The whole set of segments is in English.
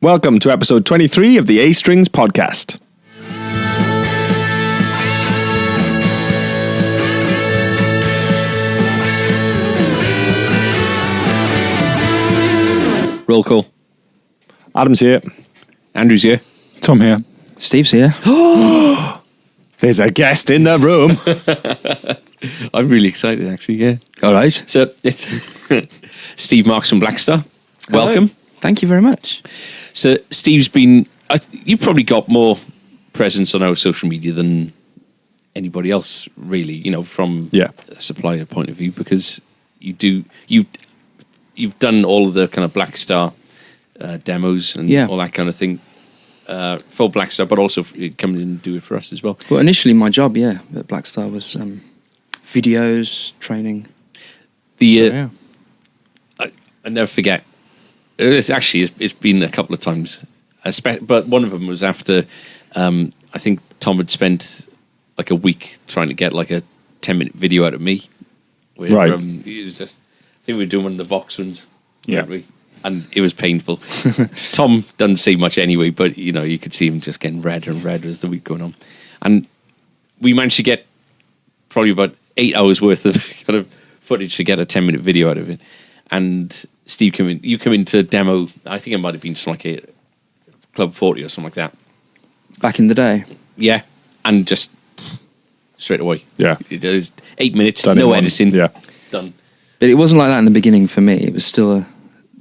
Welcome to episode 23 of the A Strings podcast. Roll call. Adam's here. Andrew's here. Tom here. Steve's here. There's a guest in the room. I'm really excited, actually, yeah. All right. So, it's Steve Marks from Blackstar. Welcome. Thank you very much. So, Steve's been... you've probably got more presence on our social media than anybody else, really, you know, from a supplier point of view, because you've done all of the kind of Blackstar demos and all that kind of thing for Blackstar, but also come in and do it for us as well. Well, initially my job, at Blackstar was videos, training. I never forget. It's been a couple of times, but one of them was after I think Tom had spent like a week trying to get like a 10-minute video out of me. Where, right. It was just, I think we were doing one of the Vox ones. Yeah. Weren't we? And it was painful. Tom doesn't say much anyway, but you know, you could see him just getting redder and redder as the week going on. And we managed to get probably about 8 hours worth of kind of footage to get a 10-minute video out of it. And Steve you come in to demo, I think it might have been something like a Club 40 or something like that. Back in the day. Yeah. And just straight away. Yeah. It was 8 minutes, Done no editing. Yeah. Done. But it wasn't like that in the beginning for me. It was still a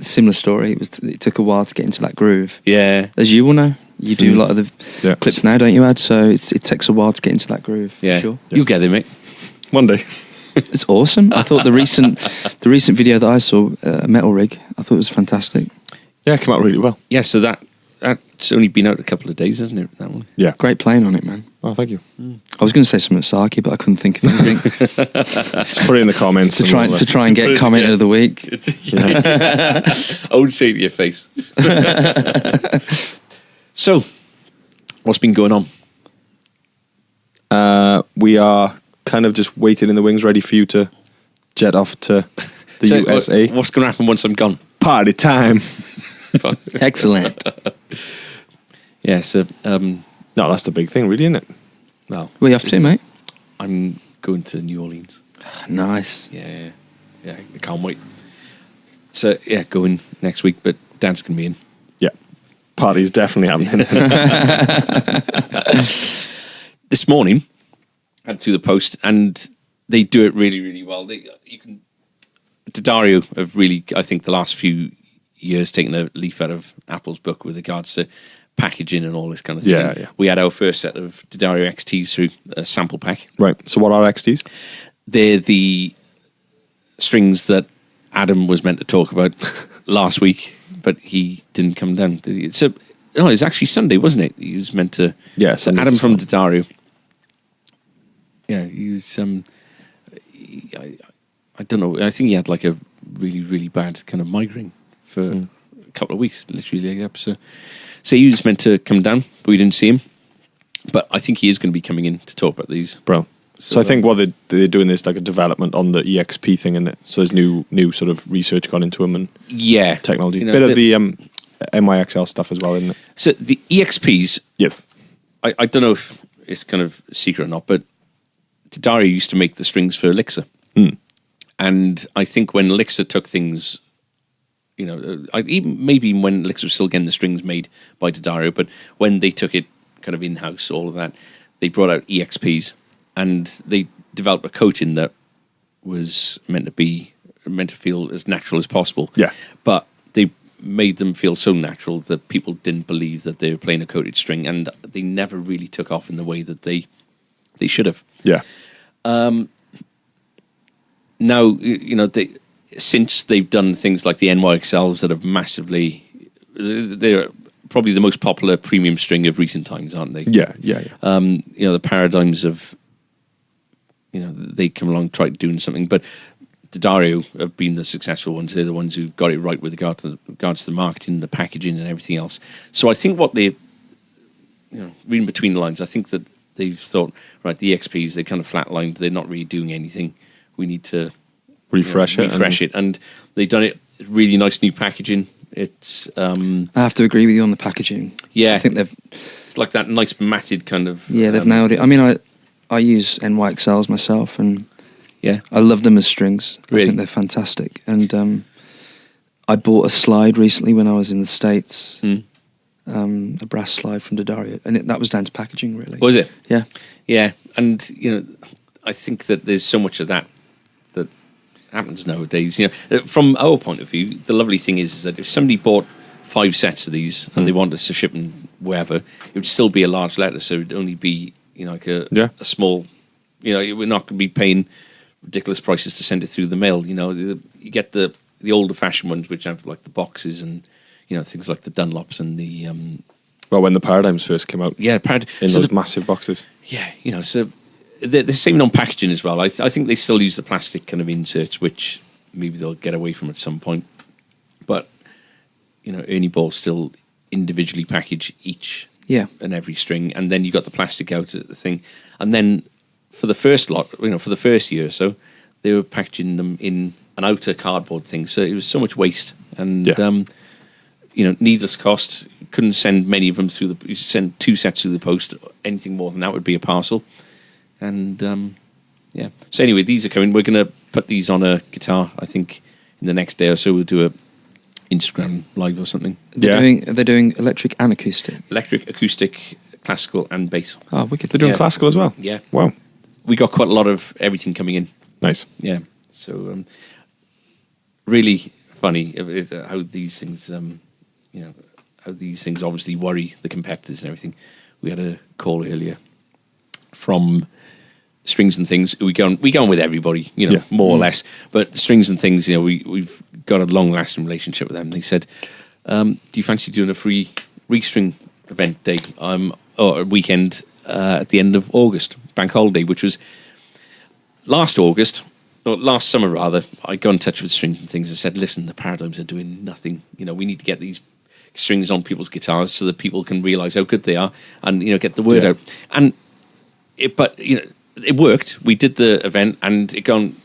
similar story. It took a while to get into that groove. Yeah. As you will know. You do a lot of the clips now, don't you, Ad? So it takes a while to get into that groove. Yeah. For sure. You'll get there, mate. One day. It's awesome. I thought the recent video that I saw, Metal Rig, I thought it was fantastic. Yeah, it came out really well. Yeah, so that's only been out a couple of days, hasn't it, that one? Yeah. Great playing on it, man. Oh, thank you. I was going to say something Saki, but I couldn't think of anything. Just put it in the comments. to try and get comment of the week. I would say to your face. So, what's been going on? We are kind of just waiting in the wings, ready for you to jet off to the USA. What's going to happen once I'm gone? Party time. Excellent. Yeah, so... No, that's the big thing, really, isn't it? well, Where are you off to, mate? I'm going to New Orleans. Nice. Yeah, I can't wait. So, yeah, going next week, but Dan's going to be in. Yeah. Party's definitely happening. This morning, I had through the post, and they do it really, really well. Dario have really, I think, the last few years taken the leaf out of Apple's book with regards to packaging and all this kind of thing. Yeah. We had our first set of Dario XTs through a sample pack. Right. So what are XTs? They're the strings that Adam was meant to talk about last week, but he didn't come down, did he? So, no, it was actually Sunday, wasn't it? He was meant to... Yeah, so Sunday Adam from Dario. Yeah, he was... I don't know. I think he had like a really, really bad kind of migraine for a couple of weeks, literally. So he was meant to come down, but we didn't see him. But I think he is going to be coming in to talk about these. Bro. So I think what they're doing is like a development on the EXP thing, isn't it? So there's new sort of research gone into them and technology. Bit of the MYXL stuff as well, isn't it? So the EXPs... Yes. I don't know if it's kind of a secret or not, but Dario used to make the strings for Elixir. And I think when Elixir took things, you know, maybe when Elixir was still getting the strings made by Dario, but when they took it kind of in-house, all of that, they brought out EXPs, and they developed a coating that was meant to feel as natural as possible. Yeah. But they made them feel so natural that people didn't believe that they were playing a coated string, and they never really took off in the way that they should have. Yeah. Now, you know, since they've done things like the NYXLs that have massively... They're probably the most popular premium string of recent times, aren't they? Yeah. You know, the paradigms of... You know, they come along, try doing something, but the Dario have been the successful ones. They're the ones who got it right with regards to the marketing, the packaging, and everything else. So I think what they... You know, reading between the lines, I think that they've thought, right, the XPs, they kind of flatlined. They're not really doing anything. We need to refresh it. And they've done it really nice new packaging. It's I have to agree with you on the packaging. Yeah, I think it's like that nice matted kind of. Yeah, they've nailed it. I mean, I use NYXLs myself, and yeah, I love them as strings. Really? I think they're fantastic. And I bought a slide recently when I was in the States. A brass slide from D'Addario, and that was down to packaging, really. Was it? Yeah. Yeah, and I think that there's so much of that happens nowadays. From our point of view, the lovely thing is that if somebody bought 5 sets of these and they wanted us to ship them wherever, it would still be a large letter, so it would only be like a small. We're not going to be paying ridiculous prices to send it through the mail. You get the older fashioned ones, which have like the boxes and things like the Dunlops and the. Well, when the Paradigms first came out, in those massive boxes. Yeah, so they're saving on packaging as well. I think they still use the plastic kind of inserts, which maybe they'll get away from at some point. But Ernie Ball still individually package each and every string, and then you got the plastic out of the thing, and then for the first lot, for the first year or so, they were packaging them in an outer cardboard thing. So it was so much waste, and needless cost. Couldn't send many of them through you send 2 sets through the post. Anything more than that would be a parcel. And so anyway, these are coming. We're going to put these on a guitar. I think in the next day or so we'll do a Instagram live or something. They're doing electric and acoustic. Electric, acoustic, classical, and bass. Oh, wicked! They're doing classical as well. Yeah. Wow. We got quite a lot of everything coming in. Nice. Yeah. So really funny how these things, how these things obviously worry the competitors and everything. We had a call earlier from Strings and Things. We go on with everybody, more or less. But Strings and Things, we've got a long-lasting relationship with them. They said, "Do you fancy doing a free restring event day or a weekend at the end of August, bank holiday?" Which was last summer rather. I got in touch with Strings and Things and said, "Listen, the Paradigms are doing nothing. We need to get these strings on people's guitars so that people can realise how good they are and get the word out." And it worked. We did the event, and it gone.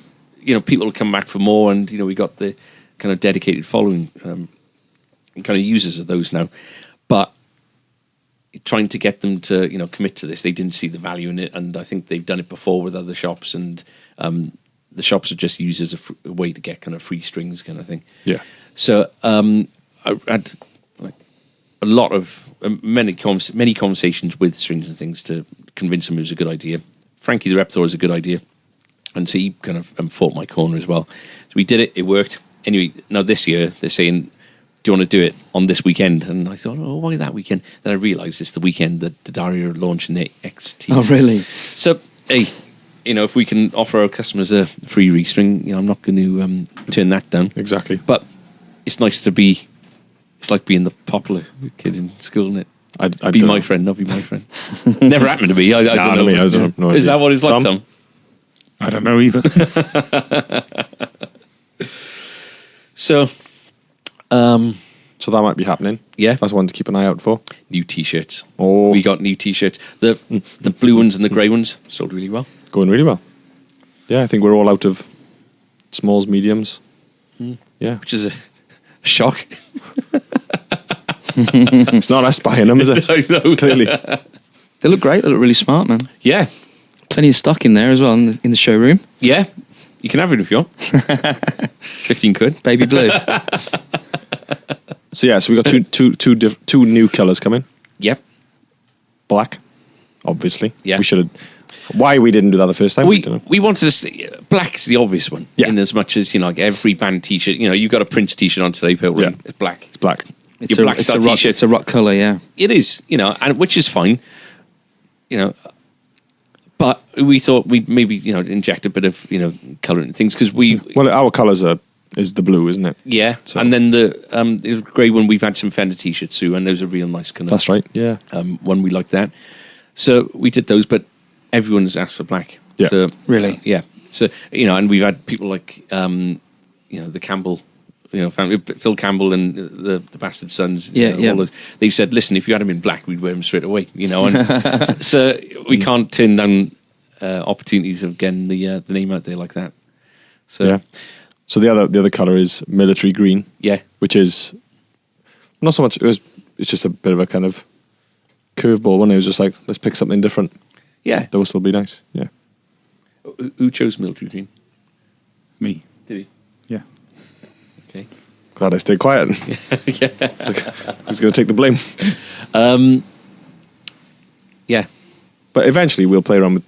People come back for more, and we got the kind of dedicated following, kind of users of those now. But trying to get them to commit to this, they didn't see the value in it, and I think they've done it before with other shops, and the shops are just used as a way to get kind of free strings, kind of thing. Yeah. So I had a lot of many conversations with Strings and Things to convince them it was a good idea. Frankie the Reptor is a good idea, and so he kind of fought my corner as well. So we did it; it worked. Anyway, now this year they're saying, "Do you want to do it on this weekend?" And I thought, "Oh, why that weekend?" Then I realised it's the weekend that D'Addario are launching their XT. Oh, really? So, hey, if we can offer our customers a free restring, I'm not going to turn that down. Exactly. But it's nice to be. It's like being the popular kid in school, isn't it? I'd be my friend, not be my friend. Never happened to me. I don't know. I don't know. Is that what it's like, Tom? I don't know either. So that might be happening. Yeah. That's one to keep an eye out for. New T-shirts. Oh. We got new T-shirts. The blue ones and the grey ones sold really well. Going really well. Yeah, I think we're all out of smalls, mediums. Yeah. Which is a shock. It's not us buying them, is it? I know. Clearly. They look great. They look really smart, man. Yeah. Plenty of stock in there as well in the showroom. Yeah. You can have it if you want. 15 quid. Baby blue. So we got two new colours coming. Yep. Black, obviously. Yeah. We should have. Why we didn't do that the first time? We wanted to see, black's the obvious one. Yeah. In as much as like every band T-shirt, you've got a Prince T-shirt on today, Pilgrim. Yeah. It's black. It's black. Your Blackstar T-shirt. It's a rock colour, yeah. It is, and which is fine, But we thought we'd maybe inject a bit of colour in things because our colours is the blue, isn't it? Yeah. So. And then the grey one, we've had some Fender T-shirts too, and those are real nice kind of. That's right. Yeah. One we like that, so we did those, but everyone's asked for black. Yeah. So, really. Yeah. So and we've had people like the Campbell. Family, Phil Campbell and the Bastard Sons. All those. They've said, listen, if you had them in black, we'd wear them straight away. And so we can't turn down opportunities of getting the name out there like that. So yeah. So the other colour is military green. Yeah. Which is Not so much. It's just a bit of a kind of curveball one. It was just like, let's pick something different. Yeah, that will still be nice. Yeah. Who chose military green? Me. Did he? Yeah. Okay. Glad I stayed quiet. Yeah. Who's going to take the blame? Yeah. But eventually we'll play around with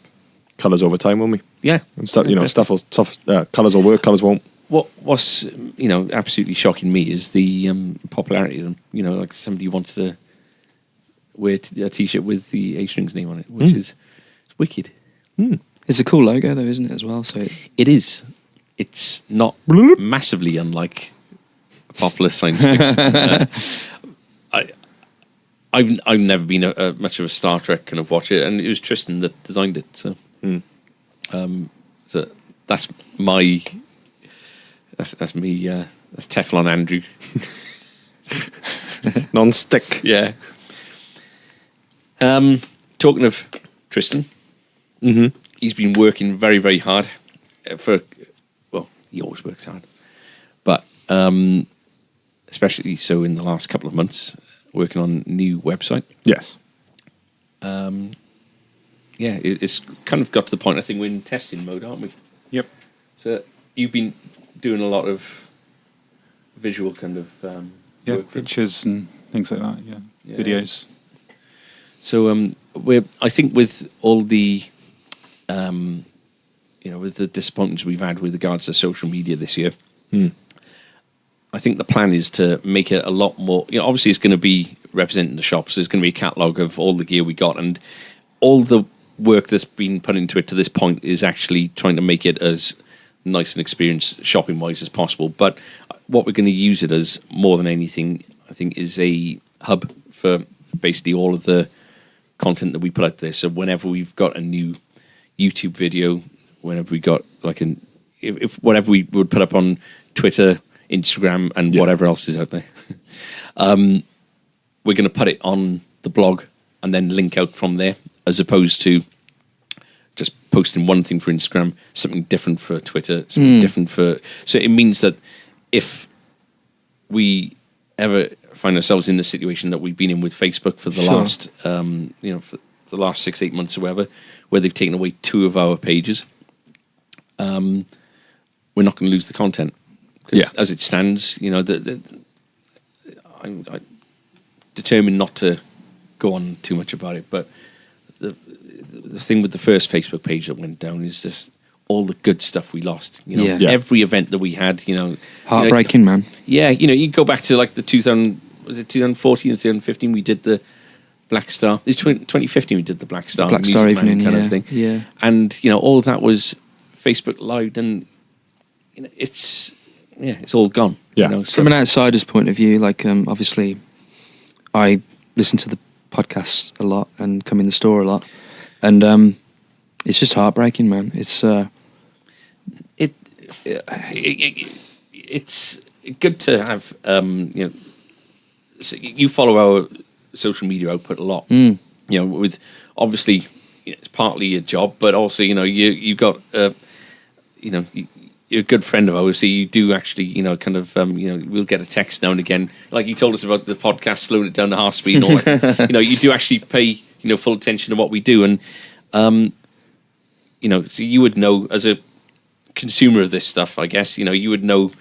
colours over time, won't we? Yeah. And stuff, colours will work, colours won't. What's absolutely shocking me is the popularity of them. Like somebody wants to wear a T-shirt with the A Strings name on it, which is wicked. It's a cool logo, though, isn't it? As well, so it is. It's not massively unlike popular science fiction. I've never been a much of a Star Trek kind of watcher, and it was Tristan that designed it. So, so that's my. That's me. That's Teflon Andrew. Non-stick. Yeah. Talking of Tristan, he's been working very, very hard he always works hard, but especially so in the last couple of months, working on a new website. Yes. It's kind of got to the point. I think we're in testing mode, aren't we? Yep. So you've been doing a lot of visual kind of work, pictures and things like that. Yeah. Videos. So I think with all the with the disappointments we've had with regards to social media this year, I think the plan is to make it a lot more. Obviously it's going to be representing the shops. There's going to be a catalogue of all the gear we got, and all the work that's been put into it to this point is actually trying to make it as nice an experience shopping wise as possible. But what we're going to use it as more than anything, I think, is a hub for basically all of the content that we put out there. So whenever we've got a new YouTube video, whenever we got if whatever we would put up on Twitter, Instagram, and whatever else is out there, we're going to put it on the blog and then link out from there, as opposed to just posting one thing for Instagram, something different for Twitter, something different for. So it means that if we ever find ourselves in the situation that we've been in with Facebook for the last, for the last 6-8 months or whatever, where they've taken away 2 of our pages, we're not going to lose the content. Because as it stands, I'm determined not to go on too much about it. But the thing with the first Facebook page that went down is just all the good stuff we lost. Every event that we had, heartbreaking, man. Yeah, you go back to like the 2014 or 2015, we did the Blackstar. It's 2015 we did the Blackstar evening kind of thing. Yeah. And all of that was Facebook Live, and it's all gone. Yeah. From an outsider's point of view, like obviously I listen to the podcasts a lot and come in the store a lot, and it's just heartbreaking, man. It's it's good to have so you follow our social media output a lot. With obviously it's partly a job, but also you got you're a good friend of ours, so you do actually we'll get a text now and again, like you told us about the podcast slowing it down to half speed and all that. You do actually pay full attention to what we do, and so you would know as a consumer of this stuff, I guess, you would know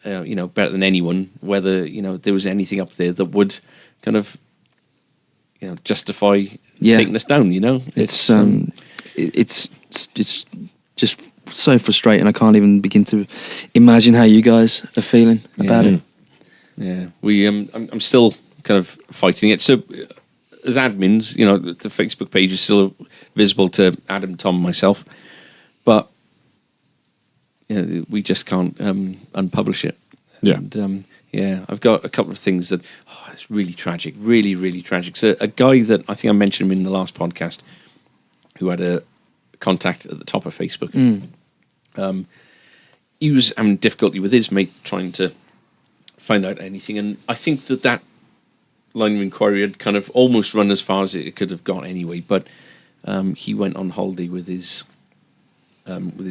better than anyone whether there was anything up there that would kind of justify taking us down. It's just so frustrating. I can't even begin to imagine how you guys are feeling about it. Yeah, I'm still kind of fighting it. So as admins, the Facebook page is still visible to Adam, Tom, and myself, but we just can't unpublish it. Yeah. And, I've got a couple of things that it's really tragic, really, really tragic. So a guy that I think I mentioned him in the last podcast, who had a contact at the top of Facebook. He was having difficulty with his mate trying to find out anything, and I think that line of inquiry had kind of almost run as far as it could have got anyway. But he went on holiday with his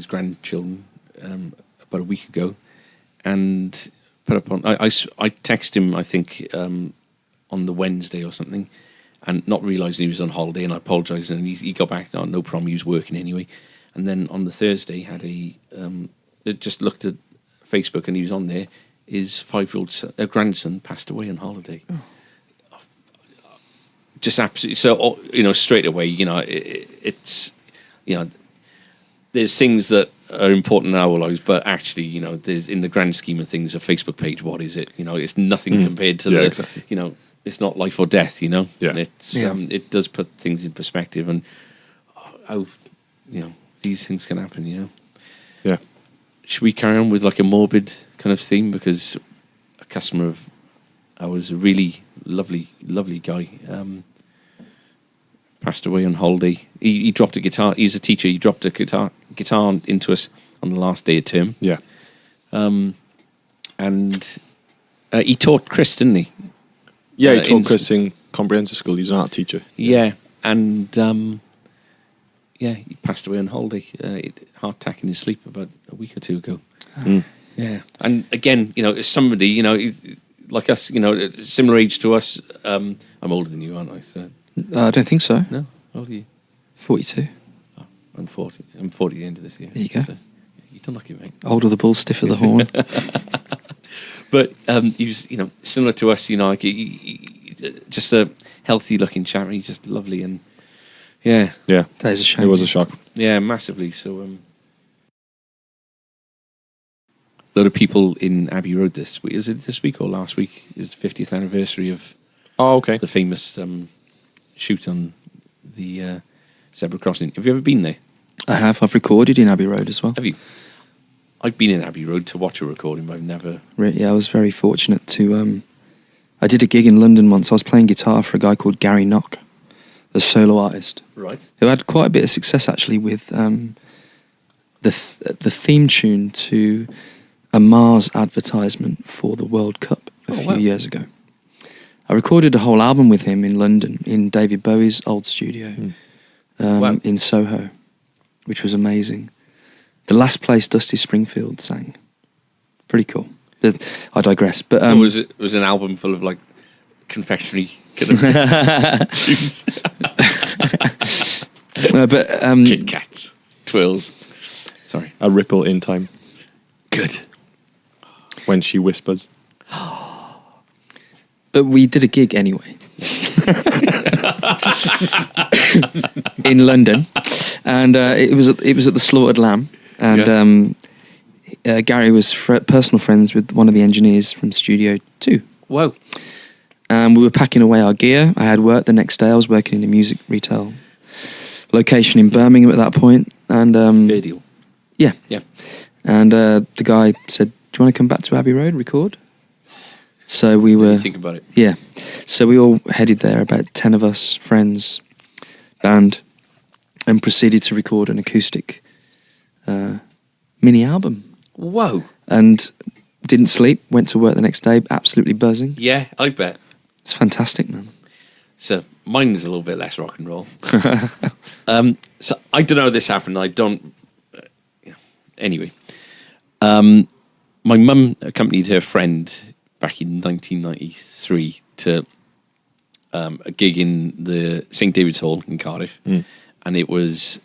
grandchildren about a week ago, and put up on. I texted him, I think, on the Wednesday or something, and not realising he was on holiday, and I apologised, and he got back. Oh, no problem, he was working anyway. And then on the Thursday, had just looked at Facebook, and he was on there. His 5-year-old grandson passed away on holiday. Oh. Just absolutely. So, straight away, it's, there's things that are important in our lives, but actually, there's, in the grand scheme of things, a Facebook page, what is it? It's nothing compared to exactly. It's not life or death, Yeah. It's, it does put things in perspective, and how, these things can happen, Yeah. Should we carry on with like a morbid kind of theme? Because a customer of ours, a really lovely, lovely guy, passed away on holiday. He dropped a guitar. He's a teacher. He dropped a guitar into us on the last day of term. Yeah. And he taught Chris, didn't he? Yeah, he taught Chris in comprehensive school. He's an art teacher. Yeah, and he passed away on holiday. Heart attack in his sleep about a week or two ago. Yeah, and again, somebody, like us, similar age to us. I'm older than you, aren't I? So. I don't think so. No, how old are you? 42. Oh, I'm 40. I'm 40 at the end of this year. There you go. So, you don't like it, mate. Older the bull, stiffer the horn. But he was, similar to us. Like just a healthy-looking chap. He's just lovely, and yeah. That is a shame. It was a shock. Yeah, massively. So, a lot of people in Abbey Road this week. Was it this week or last week? It was the 50th anniversary of the famous shoot on the zebra crossing. Have you ever been there? I have. I've recorded in Abbey Road as well. Have you? I've been in Abbey Road to watch a recording, but I've never... Yeah, I was very fortunate to... I did a gig in London once. I was playing guitar for a guy called Gary Knock, a solo artist. Right. Who had quite a bit of success, actually, with the theme tune to a Mars advertisement for the World Cup a few years ago. I recorded a whole album with him in London, in David Bowie's old studio, in Soho, which was amazing. The last place Dusty Springfield sang. Pretty cool. But I digress. But it was an album full of like confectionery kind of tunes. Kit Kats, twirls. Sorry. A ripple in time. Good. When she whispers. But we did a gig anyway. In London. And it was at the Slaughtered Lamb. And Gary was personal friends with one of the engineers from Studio 2. Whoa. We were packing away our gear. I had work the next day. I was working in a music retail location in Birmingham at that point. And, fair deal. Yeah. Yeah. And the guy said, do you want to come back to Abbey Road, record? So we were... Think about it. Yeah. So we all headed there, about 10 of us, friends, band, and proceeded to record an acoustic mini album. Whoa. And didn't sleep, went to work the next day, absolutely buzzing. Yeah, I bet. It's fantastic, man. So mine's a little bit less rock and roll. So I don't know how this happened. I don't... Anyway. My mum accompanied her friend back in 1993 to a gig in the St David's Hall in Cardiff. And it was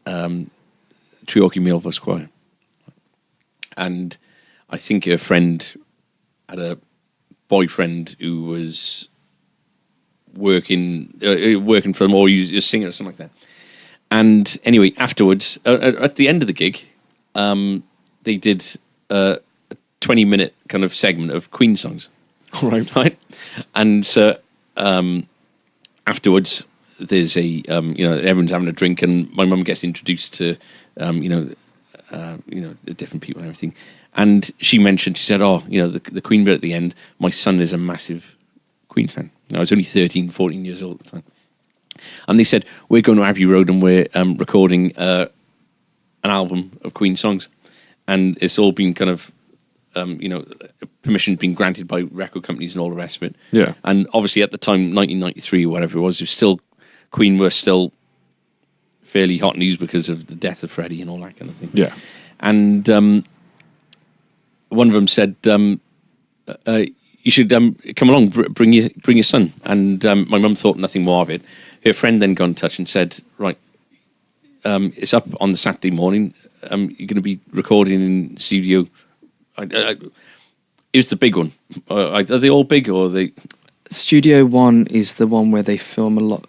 Treorchy Male Voice Choir. And I think her friend had a boyfriend who was working for them, or a singer or something like that. And anyway, afterwards, at the end of the gig, they did a 20-minute kind of segment of Queen songs. Right? And so afterwards, there's everyone's having a drink, and my mum gets introduced to the different people and everything. And she said, the Queen bit at the end, my son is a massive Queen fan. I was only 13, 14 years old at the time. And they said, we're going to Abbey Road and we're recording an album of Queen songs. And it's all been kind of, permission's been granted by record companies and all the rest of it. Yeah. And obviously at the time, 1993 or whatever it was still, Queen were still fairly hot news because of the death of Freddie and all that kind of thing. Yeah. And one of them said, you should come along, bring your son. And my mum thought nothing more of it. Her friend then got in touch and said, right, it's up on the Saturday morning. You're going to be recording in studio. It was the big one. Are they all big, or are they? Studio 1 is the one where they film a lot,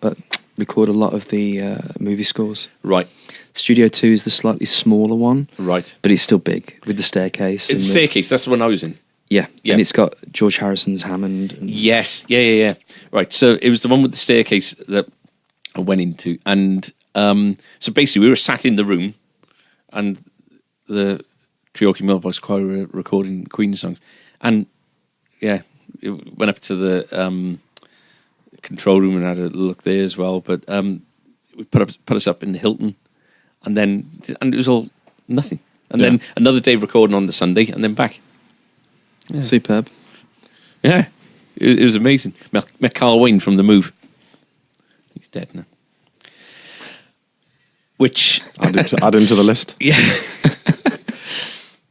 record a lot of the movie scores. Right. Studio 2 is the slightly smaller one. Right. But it's still big, with the staircase. It's the staircase, that's the one I was in. Yeah. And it's got George Harrison's Hammond. Yes. Yeah. Right. So it was the one with the staircase that I went into. And so basically we were sat in the room and the Treorchy Millboys Choir were recording Queen songs. And it went up to the control room and had a look there as well. But we put us up in the Hilton, and it was all nothing. And then another day recording on the Sunday, and then back. Yeah. Superb. Yeah, it was amazing. Met Carl Wayne from The Move. He's dead now. Which add him to the list. Yeah.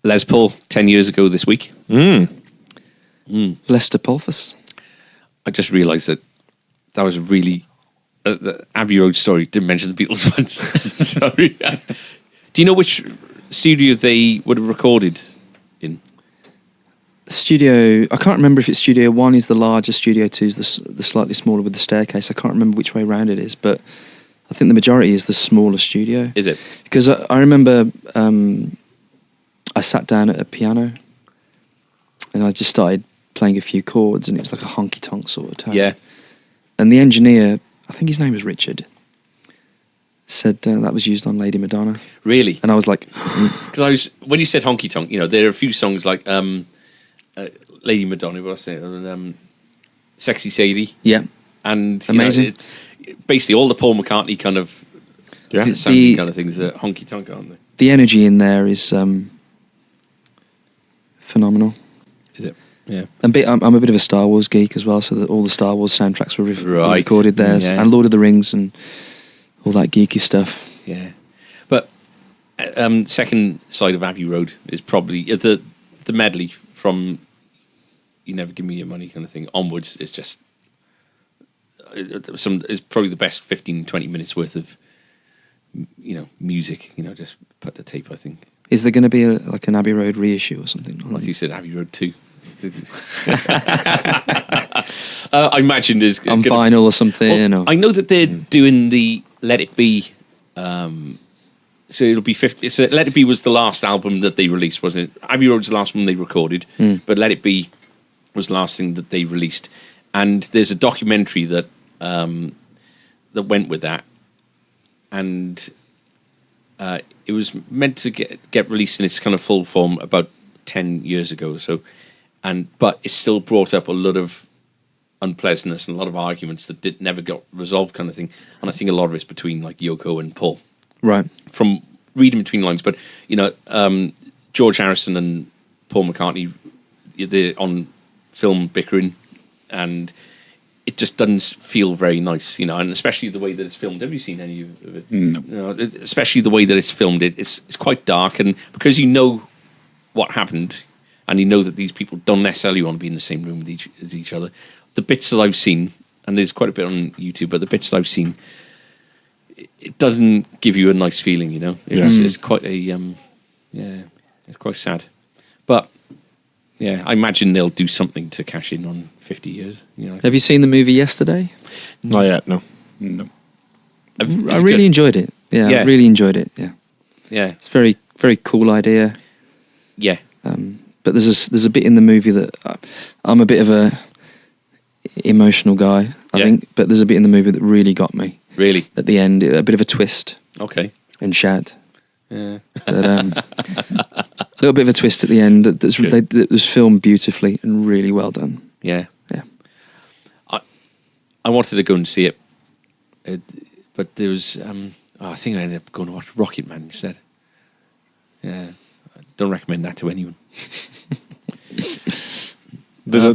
Les Paul 10 years ago this week. Lester Polthus. I just realised that was really the Abbey Road story. Didn't mention the Beatles once. Sorry. Do you know which studio they would have recorded in? Studio, I can't remember if it's Studio 1 is the larger, Studio 2 is the slightly smaller with the staircase. I can't remember which way around it is, but I think the majority is the smaller studio. Is it? Because I remember I sat down at a piano and I just started playing a few chords, and it was like a honky-tonk sort of tone. Yeah. And the engineer, I think his name was Richard, said that was used on Lady Madonna. Really? And I was like... Because when you said honky-tonk, there are a few songs like Lady Madonna, what was I saying? Sexy Sadie. Yeah. And amazing. Basically all the Paul McCartney kind of sounding kind of things are honky-tonk, aren't they? The energy in there is phenomenal. Is it? Yeah. I'm a bit of a Star Wars geek as well, so all the Star Wars soundtracks were recorded there, and Lord of the Rings and all that geeky stuff. Yeah. But second side of Abbey Road is probably the medley from You Never Give Me Your Money kind of thing onwards is just it's probably the best 15-20 minutes worth of music, just put the tape, I think. Is there going to be like an Abbey Road reissue or something? I think you said Abbey Road 2. I imagine there's on vinyl or something. Well, I know that they're doing the Let It Be. So it'll be 50. So Let It Be was the last album that they released, wasn't it? Abbey Road's the last one they recorded, but Let It Be was the last thing that they released. And there's a documentary that that went with that, and it was meant to get released in its kind of full form about 10 years ago. So, but it still brought up a lot of unpleasantness and a lot of arguments that never got resolved, kind of thing. And I think a lot of it's between like Yoko and Paul, right? From reading between lines, but George Harrison and Paul McCartney, they're on film bickering, and it just doesn't feel very nice, and especially the way that it's filmed. Have you seen any of it? No. Especially the way that it's filmed. It's quite dark, and because you know what happened, and you know that these people don't necessarily want to be in the same room with each other. The bits that I've seen, and there's quite a bit on YouTube, but the bits that I've seen, it doesn't give you a nice feeling, It's quite a, it's quite sad. But, yeah, I imagine they'll do something to cash in on 50 years. Have you seen the movie Yesterday? Not yet, no. I really enjoyed it. Yeah, I really enjoyed it, yeah. Yeah. It's a very, very cool idea. Yeah. But there's a bit in the movie that I'm a bit of a emotional guy, I think, but there's a bit in the movie that really got me. Really? At the end, a bit of a twist. Okay. And shad. Yeah. But a little bit of a twist at the end that was filmed beautifully and really well done. Yeah. Yeah. I wanted to go and see it, but there was I think I ended up going to watch Rocket Man instead. Yeah. I don't recommend that to anyone. There's a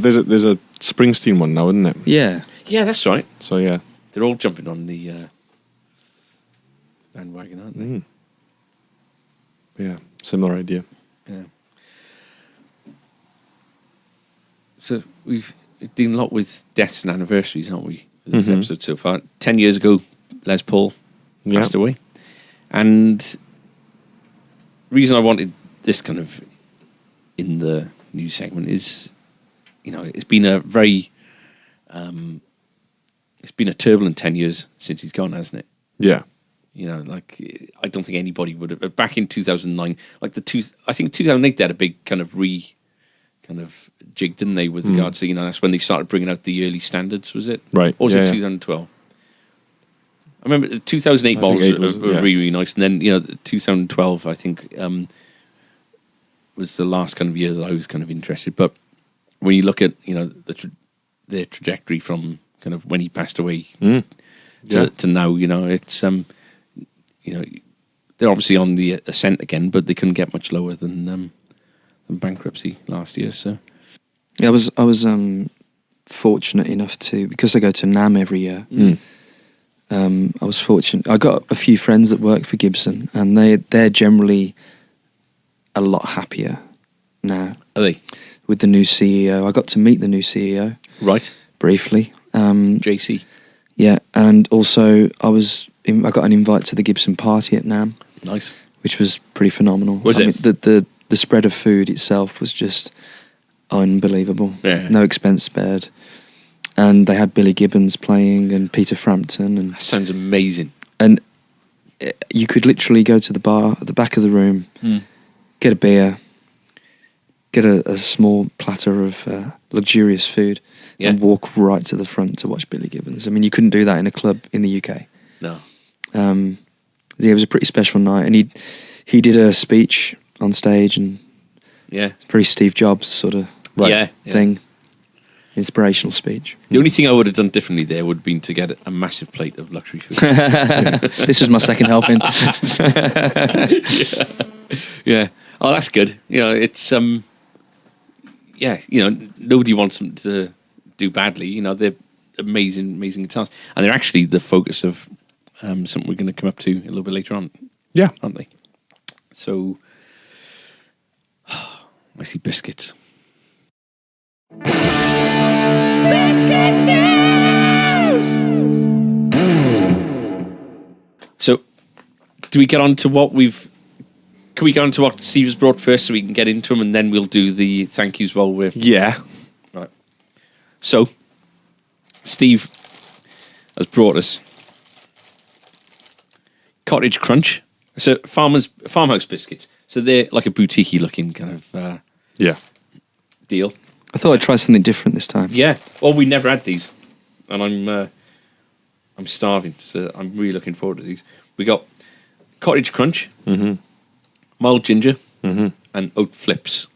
Springsteen one now, isn't it? Yeah. Yeah, that's right. So yeah, they're all jumping on the bandwagon, aren't they? Yeah, similar idea. Yeah. So we've done a lot with deaths and anniversaries, haven't we? With this episode so far. 10 years ago, Les Paul passed away. And the reason I wanted this kind of in the news segment is, it's been a very, it's been a turbulent 10 years since he's gone, hasn't it? Yeah. I don't think anybody would have, back in 2009, I think 2008 they had a big kind of jig, didn't they, with regards to, that's when they started bringing out the early standards, was it? Right. Or was it 2012? I remember the 2008 models were really, really nice. And then, 2012, I think, was the last kind of year that I was kind of interested. But when you look at, their trajectory from kind of when he passed away to now, it's, they're obviously on the ascent again, but they couldn't get much lower than bankruptcy last year. So, yeah, I was fortunate enough to, because I go to NAMM every year. I was fortunate. I got a few friends that work for Gibson, and they're generally a lot happier now. Are they? With the new CEO, I got to meet the new CEO. Right. Briefly. JC. Yeah, and also I got an invite to the Gibson party at NAMM. Nice. Which was pretty phenomenal. Was it? Mean, the spread of food itself was just unbelievable. Yeah. No expense spared. And they had Billy Gibbons playing and Peter Frampton. And that sounds amazing. And you could literally go to the bar at the back of the room, get a beer, get a small platter of luxurious food, and walk right to the front to watch Billy Gibbons. I mean, you couldn't do that in a club in the UK. No. It was a pretty special night, and he did a speech on stage, and very Steve Jobs sort of thing. Inspirational speech. The only thing I would have done differently there would have been to get a massive plate of luxury food. This was my second helping. Yeah. Oh, that's good. It's nobody wants them to do badly. They're amazing guitars, and they're actually the focus of something we're going to come up to a little bit later on. Yeah, aren't they? So, I see biscuits. Biscuit news. So, do we get on to what we've? Can we go on to what Steve has brought first, so we can get into them, and then we'll do the thank yous while we're right. So, Steve has brought us Cottage Crunch. So farmhouse biscuits. So they're like a boutique-y looking kind of deal. I thought I'd try something different this time. Yeah. Well, we never had these, and I'm starving, so I'm really looking forward to these. We got Cottage Crunch, mild ginger, and oat flips.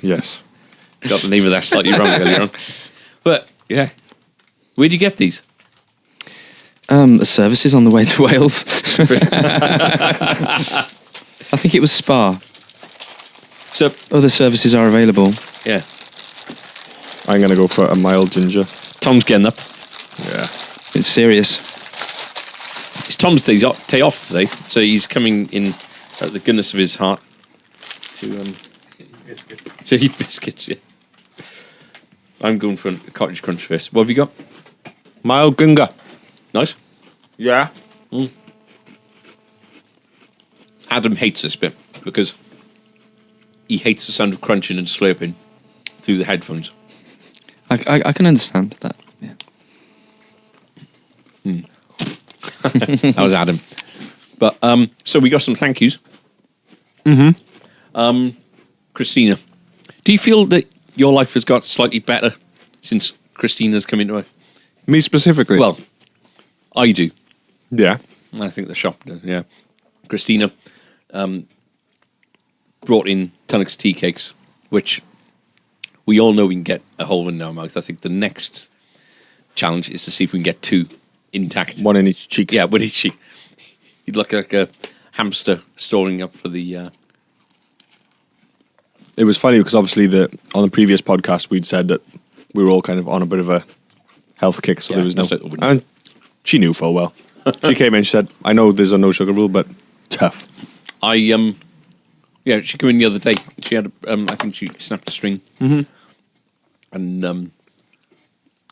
Yes. Got the name of that slightly wrong earlier on. But, yeah. Where'd you get these? The services on the way to Wales. I think it was Spa. So other services are available. Yeah. I'm going to go for a mild ginger. Tom's getting up. Yeah. It's serious. It's Tom's day off today, so he's coming in at the goodness of his heart to eat biscuits. Yeah. I'm going for a Cottage Crunch first. What have you got? Mild ginger. Nice. Yeah. Adam hates this bit because he hates the sound of crunching and slurping through the headphones. I can understand that. Yeah. That was Adam. But so we got some thank yous. Christina, do you feel that your life has got slightly better since Christina's come into it? Me specifically? Well, I do. Yeah. I think the shop does, yeah. Christina brought in Tunnocks tea cakes, which we all know we can get a hole in our mouth. I think the next challenge is to see if we can get two intact. One in each cheek. Yeah, one in each cheek. You'd look like a hamster storing up for the... It was funny because obviously on the previous podcast we'd said that we were all kind of on a bit of a health kick, so there was no... And she knew full well. She came in, she said, I know there's a no sugar rule, but tough. I Yeah, she came in the other day. She had, I think she snapped a string. Mm-hmm. And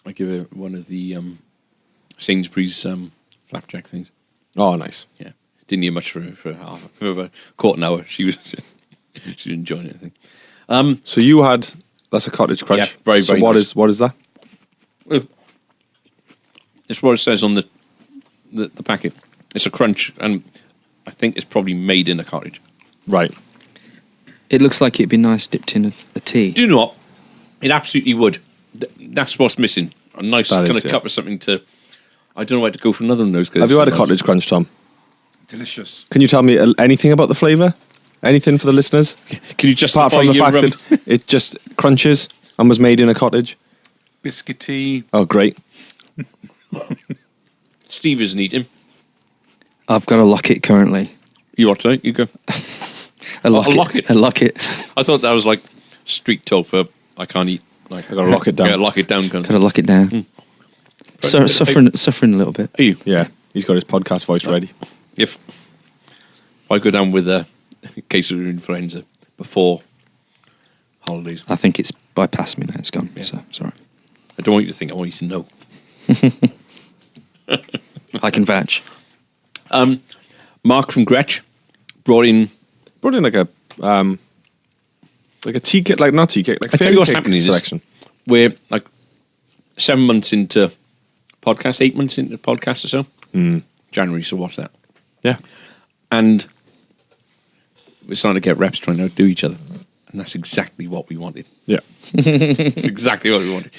I give her one of the Sainsbury's flapjack things. Oh, nice. Yeah. Didn't hear much for a quarter an hour. She was enjoying it, I think. So you had, that's a cottage crunch. Yeah, very, so very nice. What is that? It's what it says on the packet. It's a crunch, and I think it's probably made in a cottage. Right. It looks like it'd be nice dipped in a tea. Do you know what? It absolutely would. That's what's missing. A nice kind of cup of something to... I don't know where to go for another one of those. Have you had a cottage crunch, Tom? Delicious. Can you tell me anything about the flavour? Anything for the listeners? Can you justify apart from the fact that it just crunches and was made in a cottage? Biscuity. Oh, great. Steve isn't eating. I've got a locket currently. You what, sorry? You go. A locket. A locket. I thought that was like street talk for I can't eat. Like, I got to lock it down. Yeah, lock it down. Got to lock it down. So, suffering a little bit. Are you? Yeah, he's got his podcast voice ready. If I go down with a case of influenza before holidays, I think it's bypassed me now. It's gone. Yeah. So sorry. I don't want you to think. I want you to know. I can vouch. Mark from Gretsch brought in like a tea cake, like not tea cake, like I tell fairy you what's cake happening selection. is we're like 7 months into podcast, 8 months into podcast or so. January, so what's that? Yeah. And we're starting to get reps trying to outdo each other. And that's exactly what we wanted. Yeah. It's exactly what we wanted.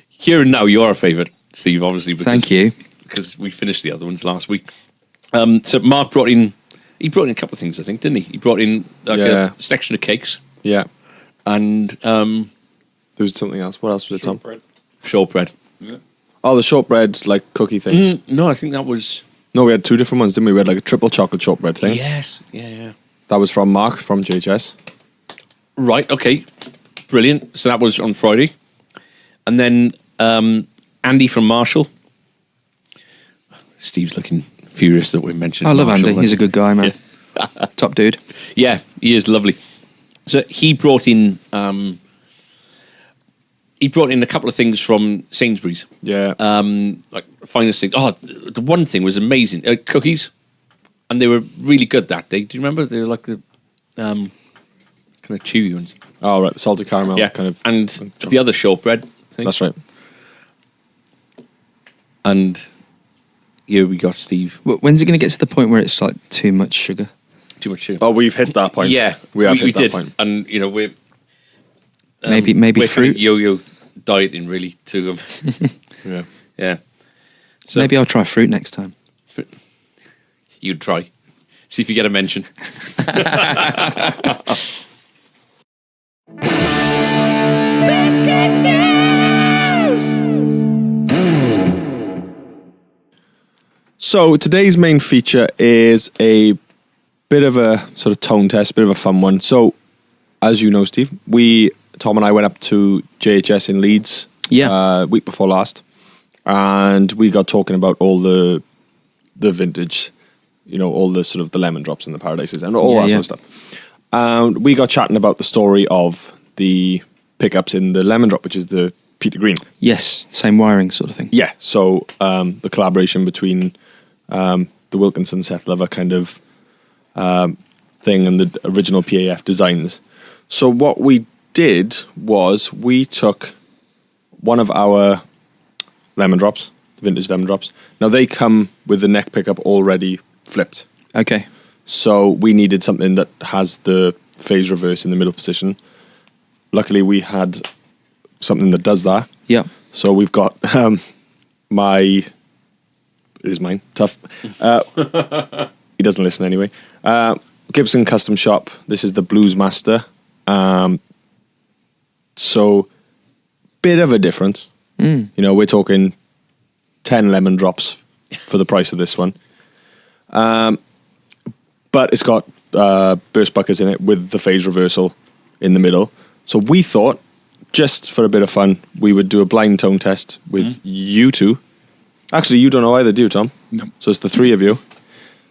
Here and now, you're our favourite, Steve, obviously. Thank you. Because we finished the other ones last week. So Mark brought in a couple of things, I think, didn't he? He brought in like a selection of cakes. Yeah. And there was something else. What else was it, Tom? Shortbread. Yeah. Oh, the shortbread, like cookie things. No, I think that was... No, we had two different ones, didn't we? We had like a triple chocolate shortbread thing. Yes, yeah. That was from Mark from JHS. Right, okay. Brilliant. So that was on Friday. And then Andy from Marshall. Steve's looking furious that we mentioned I love Marshall. Andy. He's a good guy, man. Yeah. Top dude. Yeah, he is lovely. So he brought in a couple of things from Sainsbury's. Yeah. Like finest thing. Oh, the one thing was amazing. Cookies, and they were really good that day. Do you remember? They were like the kind of chewy ones. Oh, right, the salted caramel kind of. And the other shortbread thing. That's right. And here we got Steve. When's it going to get to the point where it's like too much sugar? Too much sugar. Oh, we've hit that point. Yeah, we have hit that did. point. And you know we're Maybe we're fruit. kind of yo-yo dieting really to Yeah. yeah. So Maybe I'll try fruit next time. you'd try. See if you get a mention. Biscuit News! So today's main feature is a bit of a sort of tone test, bit of a fun one. So, as you know, Steve, Tom and I went up to JHS in Leeds week before last, and we got talking about all the vintage, you know, all the sort of the lemon drops and the paradises and all that sort of stuff. And we got chatting about the story of the pickups in the lemon drop, which is the Peter Green. Yes, same wiring sort of thing. Yeah, so the collaboration between the Wilkinson Seth Lover kind of thing and the original PAF designs. So what we did was we took one of our lemon drops, the vintage lemon drops. Now they come with the neck pickup already flipped. Okay. So we needed something that has the phase reverse in the middle position. Luckily we had something that does that. Yeah. So we've got it is mine, tough. He doesn't listen anyway. Gibson Custom Shop. This is the Blues Master. So, bit of a difference. You know, we're talking 10 lemon drops for the price of this one. But it's got burst buckets in it with the phase reversal in the middle. So we thought, just for a bit of fun, we would do a blind tone test with you two. Actually, you don't know either, do you, Tom? No. So it's the three of you.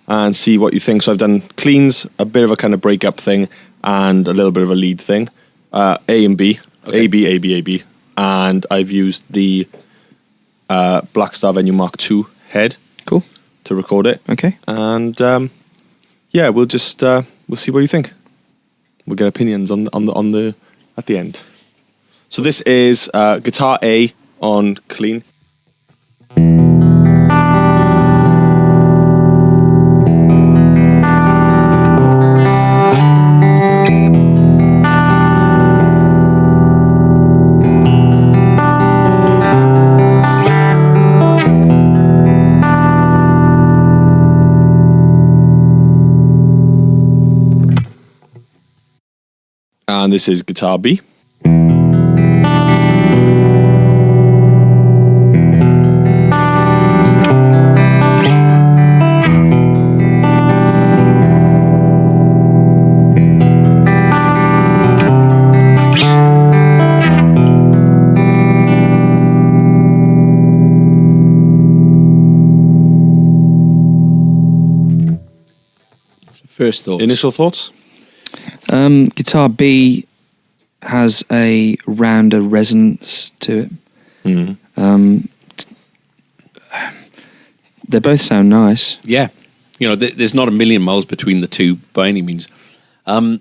and see what you think. So I've done cleans, a bit of a kind of breakup thing, and a little bit of a lead thing. A and B, Okay. A, B, A, B, A, B. And I've used the Blackstar Venue Mark II head Cool. to record it. Okay. And yeah, we'll just we'll see what you think. We'll get opinions on the at the end. So this is guitar A on clean. And this is guitar B. First thoughts. Initial thoughts? Guitar B has a rounder resonance to it. They both sound nice. Yeah. You know, there's not a million miles between the two by any means. I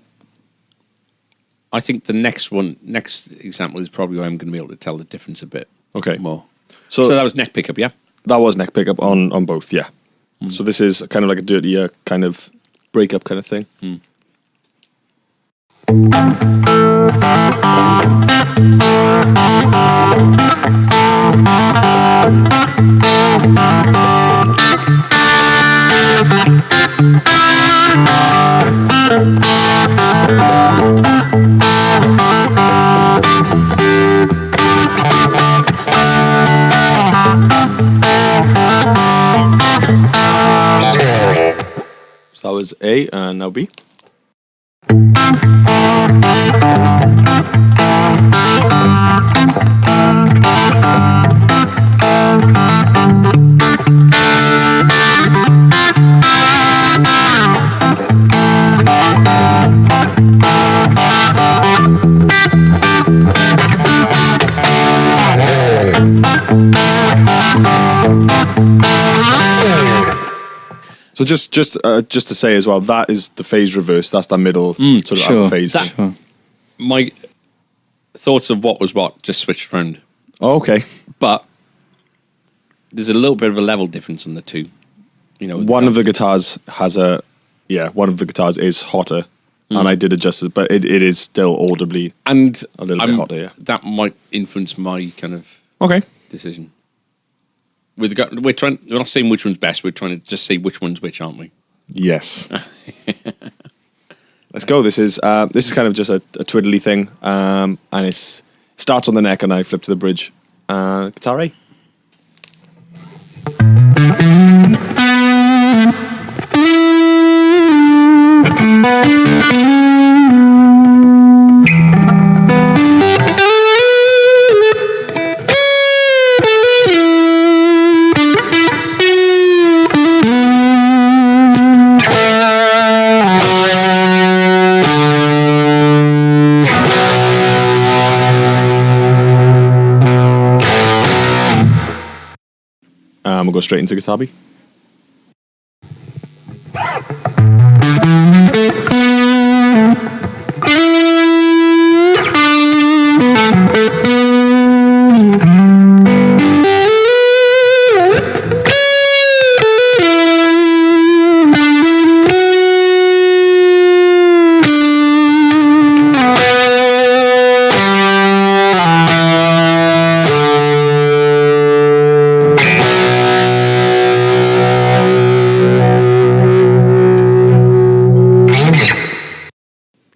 think the next example is probably where I'm going to be able to tell the difference a bit Okay. more. So So that was neck pickup, yeah? that was neck pickup on both, yeah. So this is kind of like a dirtier kind of breakup kind of thing. So that was A, and now B. So just to say as well, that is the phase reverse. That's the middle sort of Sure. out phase. That- thing. Sure. My thoughts of what was what just switched around. Oh, okay. But there's a little bit of a level difference in the two. You know, One of the guitars has one of the guitars is hotter, and I did adjust it, but it is still audibly and a little bit hotter, yeah. That might influence my kind of okay. decision. We're not saying which one's best. We're trying to just say which one's which, aren't we? Yes. Let's go. This is kind of just a twiddly thing, and it starts on the neck, and I flip to the bridge. Guitar A. We'll go straight into guitar B.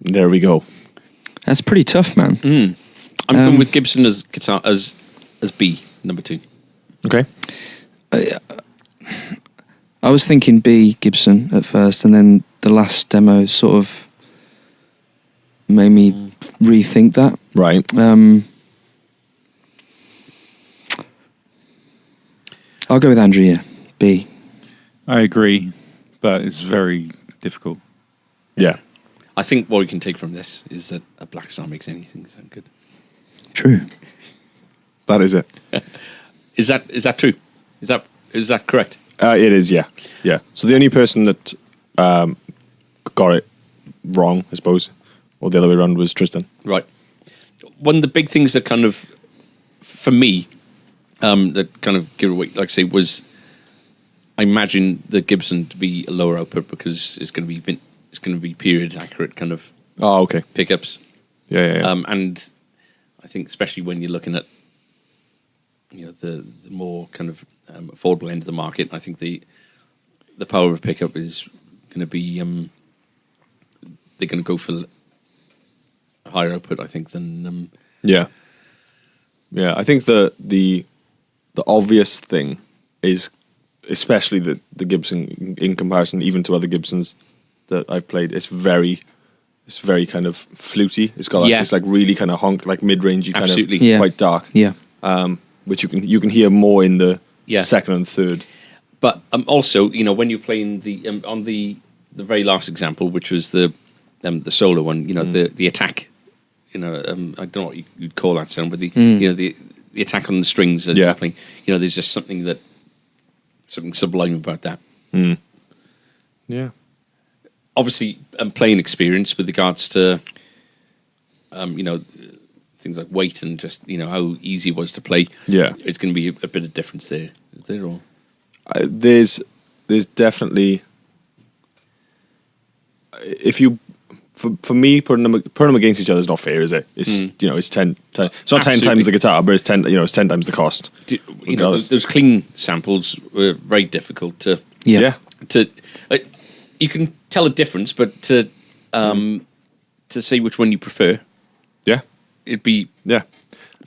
There we go. That's pretty tough, man. I'm going with Gibson as guitar as B, number 2. Okay. I was thinking B, Gibson, at first, and then the last demo sort of made me rethink that. Right. I'll go with Andrew, yeah. B. I agree, but it's very difficult. Yeah. I think what we can take from this is that a Blackstar makes anything sound good. True. That is it. Is that true? Is that correct? It is, yeah. Yeah. So the only person that got it wrong, I suppose, or the other way around, was Tristan. Right. One of the big things that kind of, for me, that kind of give it away, like I say, was I imagine the Gibson to be a lower output because it's going to be period accurate kind of Oh, okay. pickups. Yeah. And I think especially when you're looking at the more kind of affordable end of the market, I think the power of a pickup is going to be they're going to go for a higher output, I think, than Yeah. I think the obvious thing is, especially the Gibson in comparison even to other Gibsons that I've played, it's very kind of fluty. It's got this like really kind of honk, like mid-rangey kind Absolutely. of quite dark. Yeah. Which you can hear more in the second and third. But also, when you're playing the on the very last example, which was the solo one, the attack, I don't know what you'd call that sound, but the attack on the strings as you're playing, there's just something sublime about that. Yeah. Obviously, playing experience with regards to, things like weight and just how easy it was to play. Yeah. It's going to be a bit of difference there. Is there or? There's definitely, if you for me putting them against each other is not fair, is it? It's it's 10 times. It's not 10 times the guitar, but it's 10. It's 10 times the cost. Those clean samples were very difficult to. Yeah. You can tell a difference, but to say which one you prefer, it'd be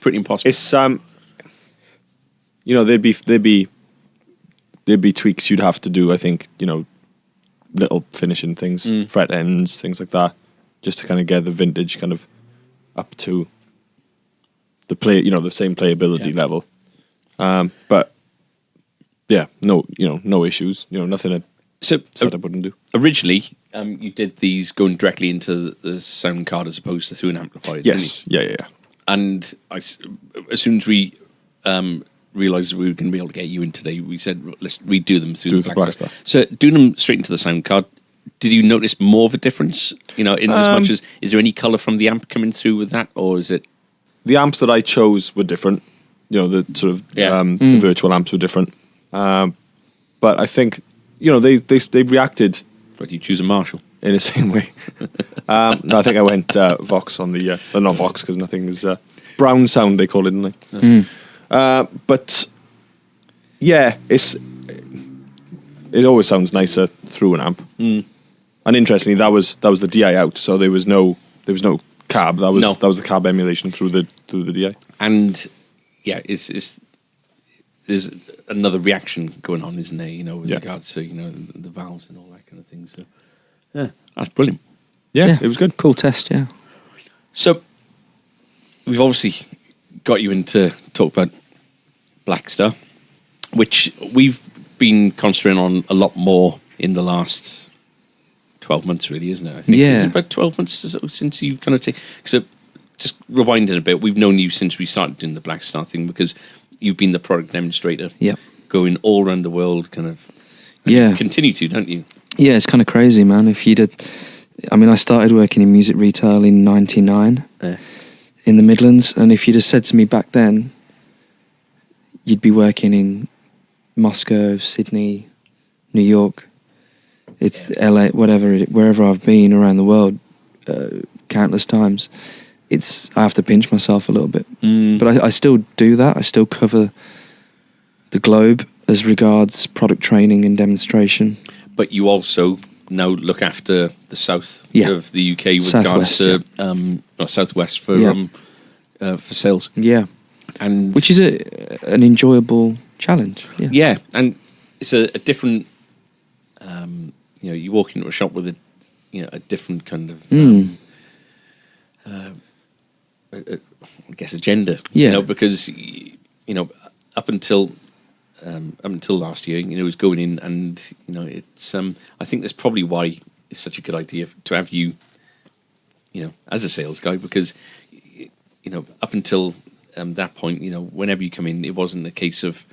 pretty impossible. It's there'd be tweaks you'd have to do. I think little finishing things, fret ends, things like that, just to kind of get the vintage kind of up to the the same playability level. But no issues. Nothing a setup wouldn't do. Originally, you did these going directly into the sound card as opposed to through an amplifier. Yes, yeah. And as soon as we realised we were going to be able to get you in today, we said, let's redo them through the Blackstar. So doing them straight into the sound card, did you notice more of a difference? In as much as, is there any colour from the amp coming through with that, or is it? The amps that I chose were different. The sort of the virtual amps were different. But I think they reacted. Like you choose a Marshall in the same way. No, I think I went Vox on the not Vox because nothing is brown sound they call it, didn't they? But yeah, it always sounds nicer through an amp. And interestingly, that was the DI out, so there was no cab. That was the cab emulation through the DI. And there's another reaction going on, isn't there? With regards to the valves and all that kind of thing. So yeah, that's brilliant. Yeah, it was good. Cool test. Yeah. So we've obviously got you in to talk about Blackstar, which we've been concentrating on a lot more in the last 12 months, really, isn't it? I think it's about 12 months since you've kind of taken. So just rewinding a bit, we've known you since we started doing the Blackstar thing because you've been the product demonstrator, going all around the world, kind of. You continue to, don't you? Yeah, it's kind of crazy, man. I started working in music retail in '99 in the Midlands, and if you'd have said to me back then, you'd be working in Moscow, Sydney, New York, LA, wherever I've been around the world, countless times. I have to pinch myself a little bit, but I still do that. I still cover the globe as regards product training and demonstration. But you also now look after the south of the UK with regards to southwest for sales. Yeah, and which is an enjoyable challenge. Yeah, and it's a different. You walk into a shop with a different kind of. I guess agenda. Because up until up until last year, it was going in, and it's. I think that's probably why it's such a good idea to have you, as a sales guy, because up until that point, whenever you come in, it wasn't a case of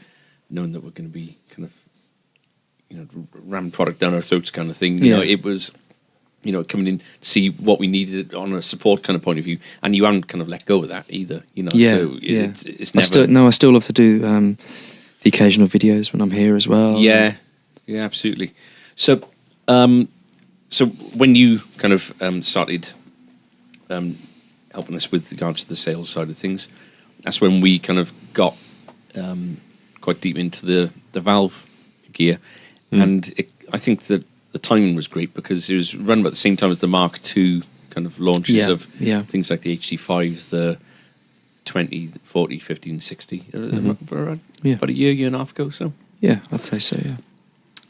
knowing that we're going to be kind of, ram product down our throats kind of thing. It was, coming in to see what we needed on a support kind of point of view, and you haven't kind of let go of that either. So it's never. I still love to do the occasional videos when I'm here as well. Yeah, absolutely. So, so when you kind of started helping us with regards to the sales side of things, that's when we kind of got quite deep into the valve gear, and I think that the timing was great because it was run about the same time as the Mark II kind of launches of things like the HD5s, the 20, 40, 50, and 60. About a year and a half ago. So yeah, I'd say so. Yeah,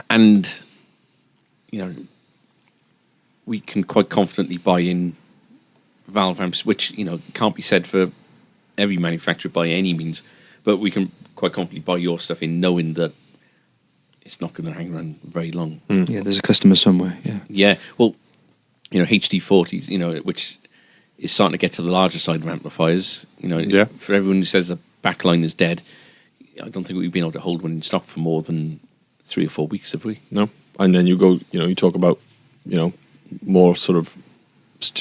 and we can quite confidently buy in valve amps, which can't be said for every manufacturer by any means, but we can quite confidently buy your stuff in knowing that it's not going to hang around very long. Yeah, there's a customer somewhere. Yeah. Well, HD40s, which is starting to get to the larger side of amplifiers. For everyone who says the backline is dead, I don't think we've been able to hold one in stock for more than 3 or 4 weeks, have we? No. And then you go, you talk about, more sort of,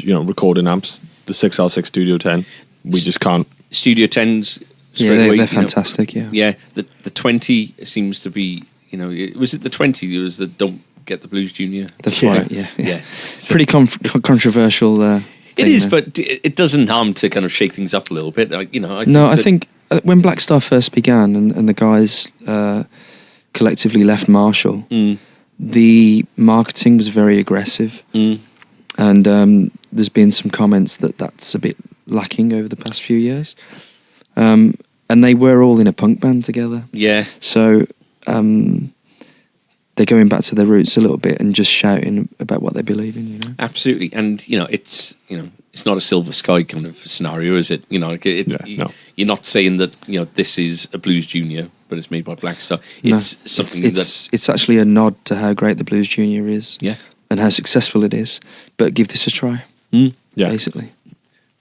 recording amps, the 6L6 Studio 10. We just can't. Studio 10s. They're fantastic. Yeah. The 20 seems to be. Was it the 20? It was the don't get the Blues Junior. That's right. Yeah. So, pretty controversial. It is, but it doesn't harm to kind of shake things up a little bit. I think when Blackstar first began and the guys collectively left Marshall, the marketing was very aggressive, and there's been some comments that's a bit lacking over the past few years. And they were all in a punk band together. Yeah. So they're going back to their roots a little bit and just shouting about what they believe in, Absolutely. And, it's not a silver sky kind of scenario, is it? No. You're not saying that, this is a Blues Junior, but it's made by Blackstar. It's something it's actually a nod to how great the Blues Junior is. Yeah. And how successful it is. But give this a try. Yeah. Basically.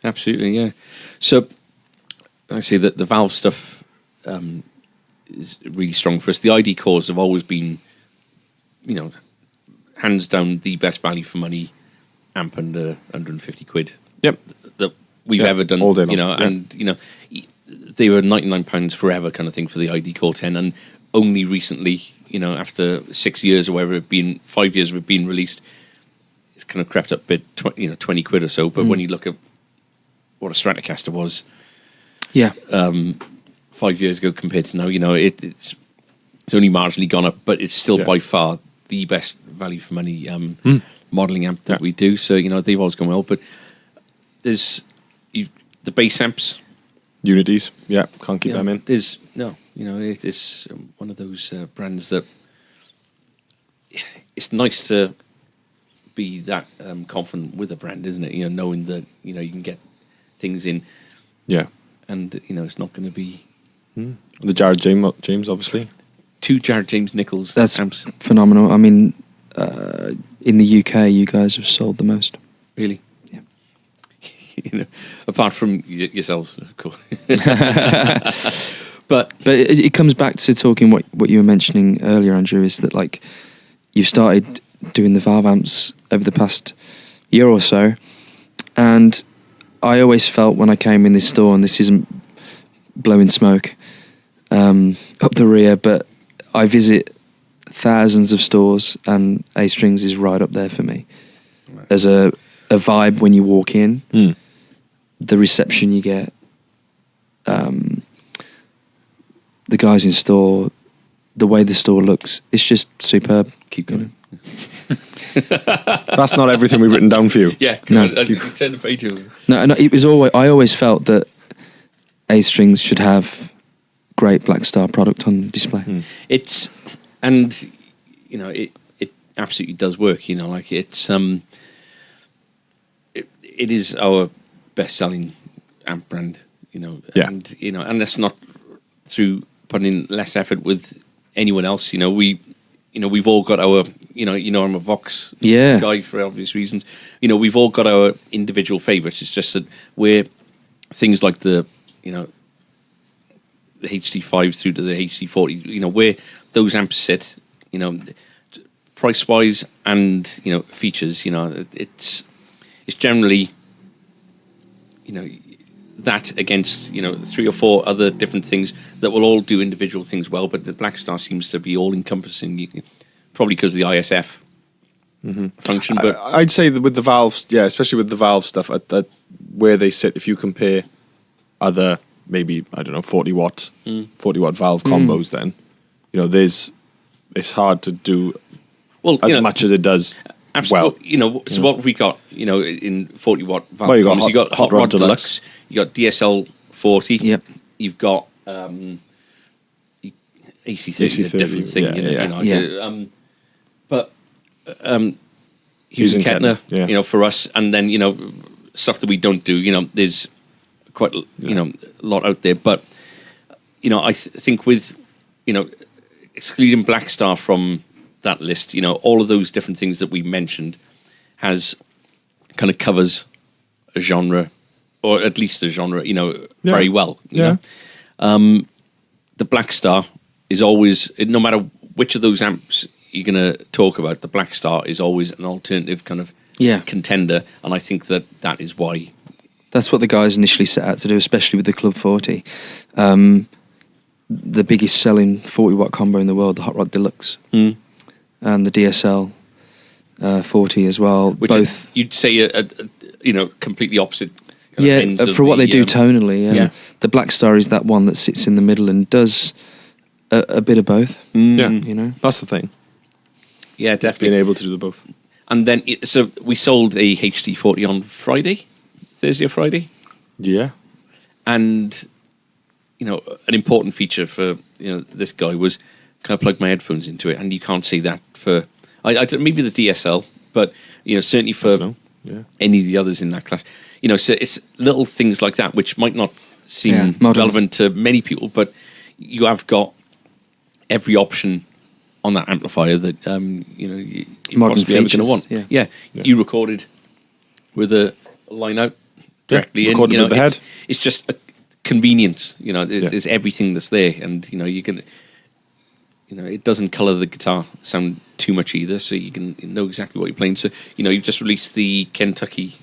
Absolutely, yeah. So I see that the valve stuff is really strong for us. The ID cores have always been, hands down the best value for money amp under 150 quid. Yep. That we've ever done. All day long. And they were £99 forever kind of thing for the ID Core 10, and only recently, after 6 years or whatever, 5 years of it being released, it's kind of crept up a bit, 20 quid or so. But when you look at what a Stratocaster was, 5 years ago compared to now, it's only marginally gone up, but it's still by far the best value for money modelling amp that we do. So they've always gone well. But there's the bass amps, Unities, can't keep them in. There's it's one of those brands that it's nice to be that confident with a brand, isn't it? Knowing that you can get things in. Yeah. And it's not going to be the Jared James, obviously. 2 Jared James Nichols. That's amps. phenomenal. I mean, in the UK, you guys have sold the most. Really? Yeah. Apart from yourselves, of course. but it comes back to talking what you were mentioning earlier, Andrew, is that like you've started doing the valve amps over the past year or so, and I always felt when I came in this store, and this isn't blowing smoke up the rear, but I visit thousands of stores, and A-Strings is right up there for me. There's a vibe when you walk in, the reception you get, the guys in store, the way the store looks, it's just superb. Keep going. That's not everything we've written down for you. Yeah, no. Turn the page over. No, it was always. I always felt that A-Strings should have great Blackstar product on display. It's it absolutely does work. It's it is our best-selling amp brand. And that's not through putting in less effort with anyone else. We've all got our, I'm a Vox guy for obvious reasons. We've all got our individual favourites. It's just that we're things like the HD5 through to the HD40, where those amps sit, price wise and features, it's generally that against 3 or 4 other different things that will all do individual things well, but the Blackstar seems to be all encompassing, probably because of the ISF function. But I'd say that with the valves, especially with the valve stuff, at where they sit, if you compare other maybe 40 watt valve combos, then it's hard to do as much as it does. Absolutely. Well, so what have we got? In 40 watt valve well, combos, you got Hot Rod Deluxe. You got DSL 40. Yep. You've got AC30 is a different thing. But Hughes and Kettner, for us, and then stuff that we don't do. There's quite a lot out there, but I think with excluding Blackstar from that list, all of those different things that we mentioned has kind of covers a genre, or at least a genre, very well. You know, the Blackstar is always, no matter which of those amps you're going to talk about, the Blackstar is always an alternative kind of contender, and I think that is why. That's what the guys initially set out to do, especially with the Club 40. The biggest selling 40 watt combo in the world, the Hot Rod Deluxe, and the DSL 40 as well. Which both you'd say completely opposite. For what they do tonally. The Blackstar is that one that sits in the middle and does a bit of both. That's the thing. Yeah, definitely being able to do the both. And then so we sold a HD40 on Thursday or Friday. Yeah. And an important feature for this guy was, can I plug my headphones into it? And you can't see that for maybe the DSL, but certainly for any of the others in that class. So it's little things like that which might not seem relevant to many people, but you have got every option on that amplifier that you possibly ever going to want. Yeah. You recorded with a line out directly in. Recorded with the head. It's just a convenience. There's everything that's there, and you can. It doesn't colour the guitar sound too much either, so you can know exactly what you're playing. So you've just released the Kentucky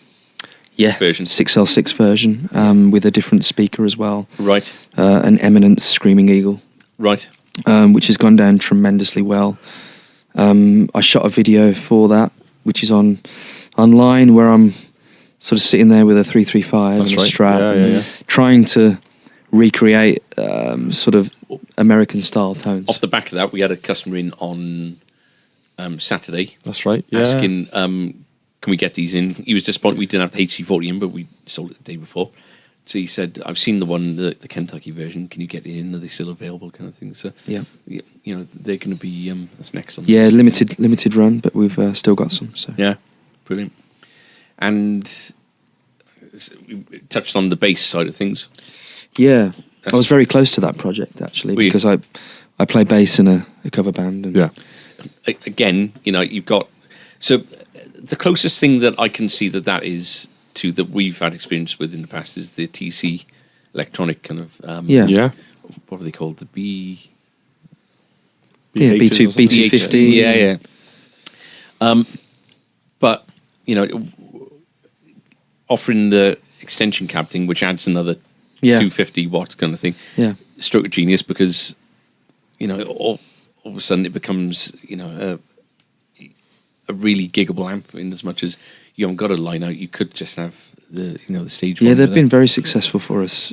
version, 6L6 version, with a different speaker as well. Right. An Eminence Screaming Eagle. Right. Which has gone down tremendously well. I shot a video for that, which is online, where I'm sort of sitting there with a 335 and a Strat, trying to recreate sort of American style tones. Off the back of that, we had a customer in on Saturday. That's right. Yeah. Asking, can we get these in? He was disappointed we didn't have the HD40 in, but we sold it the day before. So he said, I've seen the one, the Kentucky version. Can you get it in? Are they still available? Kind of thing. So they're going to be that's next on. Yeah, limited run, but we've still got some. So yeah, brilliant. And we touched on the bass side of things. Yeah, I was very close to that project actually, because I play bass in a cover band. And again, you've got, so the closest thing that I can see that is to that we've had experience with in the past is the TC electronic kind of what are they called, the B250. But offering the extension cab thing, which adds another 250 watt kind of thing, stroke of genius, because all of a sudden it becomes a really giggable amp, in as much as you haven't got a line out. You could just have the the stage. Yeah, they've been very successful for us.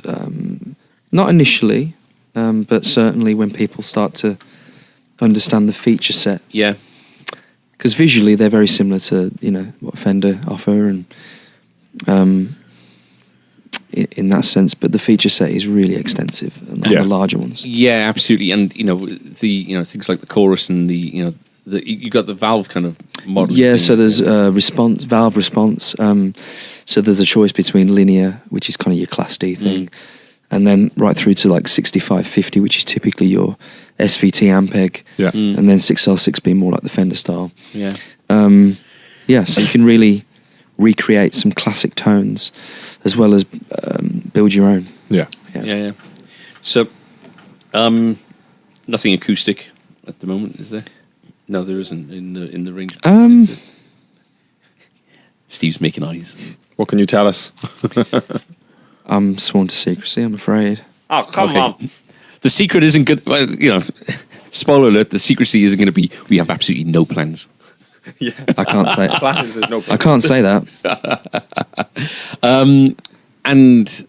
Not initially, but certainly when people start to understand the feature set. Yeah, because visually they're very similar to what Fender offer, and in that sense, but the feature set is really extensive on the larger ones. Yeah, absolutely, and the things like the chorus and the you got the valve kind of model. Yeah, so there's valve response. So there's a choice between linear, which is kind of your Class D thing, and then right through to like 6550, which is typically your SVT Ampeg, and then 6L6 being more like the Fender style. Yeah. So you can really recreate some classic tones as well as build your own. Yeah. So, nothing acoustic at the moment, is there? No, there isn't in the range. Steve's making eyes. What can you tell us? I'm sworn to secrecy, I'm afraid. Oh, come on. The secret isn't good. Well, spoiler alert, the secrecy isn't going to be, we have absolutely no plans. Yeah. I can't say Plans, there's no I can't say that. And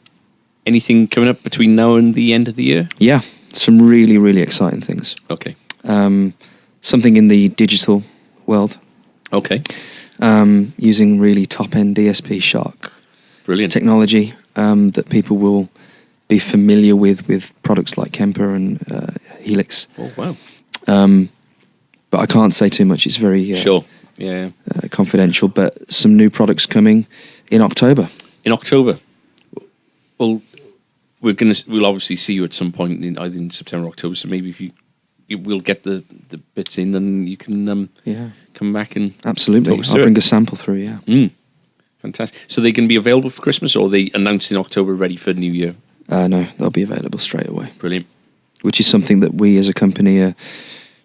anything coming up between now and the end of the year? Yeah, some really, really exciting things. Okay. Something in the digital world. Okay. Using really top-end DSP Shark Brilliant. technology that people will be familiar with products like Kemper and Helix. Oh, wow. But I can't say too much. It's very Sure. Yeah. confidential. But some new products coming in October. In October. Well, we'll obviously see you at some point either in September or October. So maybe if we'll get the bits in and you can come back and Absolutely. talk us I'll through bring it. a sample through. Yeah. Fantastic. So they can be available for Christmas, or are they announced in October, ready for New Year? No, they'll be available straight away. Brilliant. Which is something that we as a company are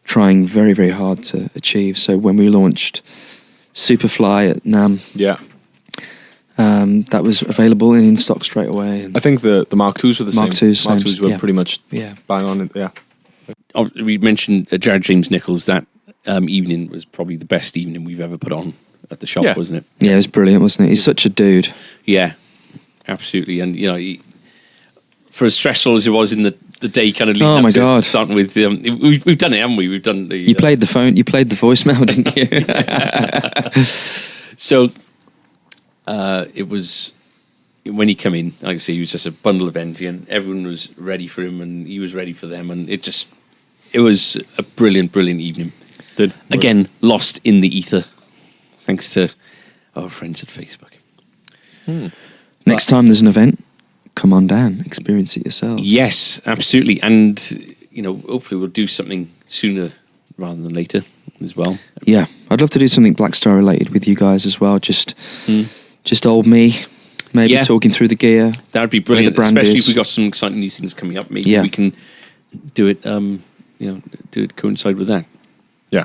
trying very, very hard to achieve. So when we launched Superfly at NAMM, that was available and in stock straight away. And I think the Mark IIs were the Mark same. IIs, Mark same, IIs were yeah. pretty much Yeah. bang on. Yeah. We mentioned Jared James Nichols. That evening was probably the best evening we've ever put on at the shop, Yeah. wasn't it? Yeah, it was brilliant, wasn't it? He's such a dude. Yeah, absolutely. And for as stressful as it was in the day, kind of leading Oh up my to God. starting with we've done it, haven't we? We've done the You played the phone. You played the voicemail, didn't you? So it was when he came in. Like I say, he was just a bundle of energy, and everyone was ready for him, and he was ready for them, and it was a brilliant, brilliant evening. Again, lost in the ether, thanks to our friends at Facebook. Next time there's an event, come on down, experience it yourself. Yes, absolutely, and hopefully we'll do something sooner rather than later as well. Yeah, I'd love to do something Blackstar related with you guys as well. Just old me, maybe talking through the gear. That would be where the brilliant, brand especially is. if we got some exciting new things coming up. Maybe we can do it. Do it coincide with that. Yeah.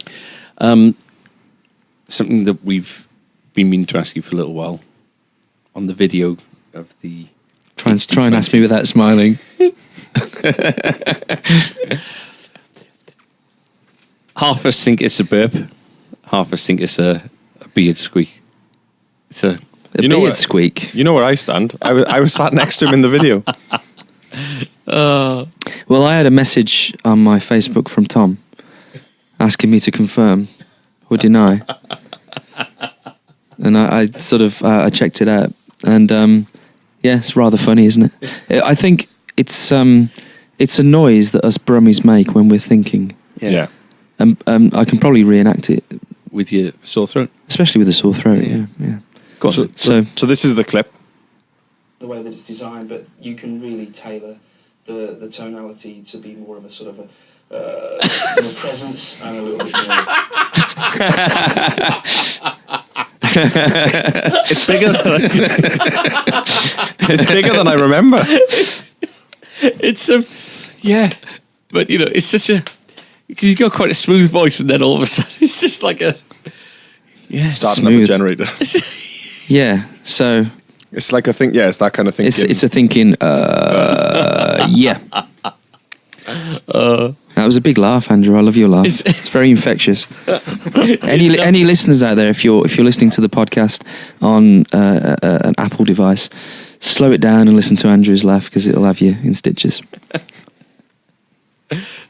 Something that we've been meaning to ask you for a little while on the video of the. Try and ask me without smiling. Half of us think it's a burp, half of us think it's a beard squeak. So A beard squeak. You know where I stand. I was sat next to him in the video. Well, I had a message on my Facebook from Tom asking me to confirm or deny. And I sort of I checked it out. And it's rather funny, isn't it? I think it's a noise that us Brummies make when we're thinking. Yeah. I can probably reenact it. with your sore throat. Especially with a sore throat, yeah. Go on. So this is the clip. The way that it's designed, but you can really tailor the tonality to be more of a sort of a presence and a little bit more. It's bigger than I remember. But it's such a, because you've got quite a smooth voice, and then all of a sudden it's just like a Starting up a smooth. generator. Yeah, so It's like a thing. Yeah, it's that kind of thing. it's a thinking. Yeah. That was a big laugh, Andrew. I love your laugh. It's very infectious. Any listeners out there, if you're listening to the podcast on an Apple device, slow it down and listen to Andrew's laugh, because it'll have you in stitches.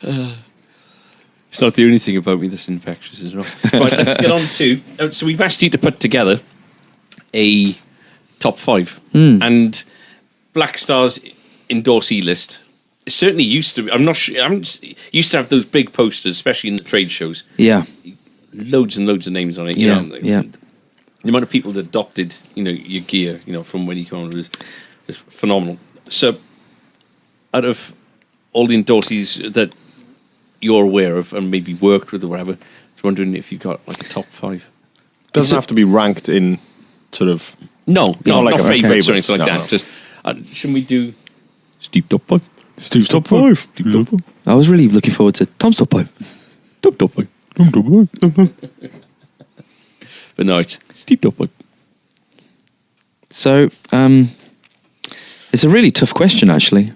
It's not the only thing about me that's infectious as well. Right, let's get on to. So we've asked you to put together a top 5, and Blackstar's endorsee list. It certainly used to. I'm not sure. Used to have those big posters, especially in the trade shows. Yeah. Loads and loads of names on it. Yeah. The amount of people that adopted, your gear, from when you come on was phenomenal. So out of all the endorsees that you're aware of and maybe worked with or whatever, I was wondering if you got like a top 5. Doesn't have to be ranked in sort of... No, not like not a favourites or favourites, anything like no, that. no. Just shouldn't we do Steve top 5? Steve's top 5. Steve top 5. I was really looking forward to Tom's top 5. Top 5. But no, it's Steve top 5. So, it's a really tough question, actually.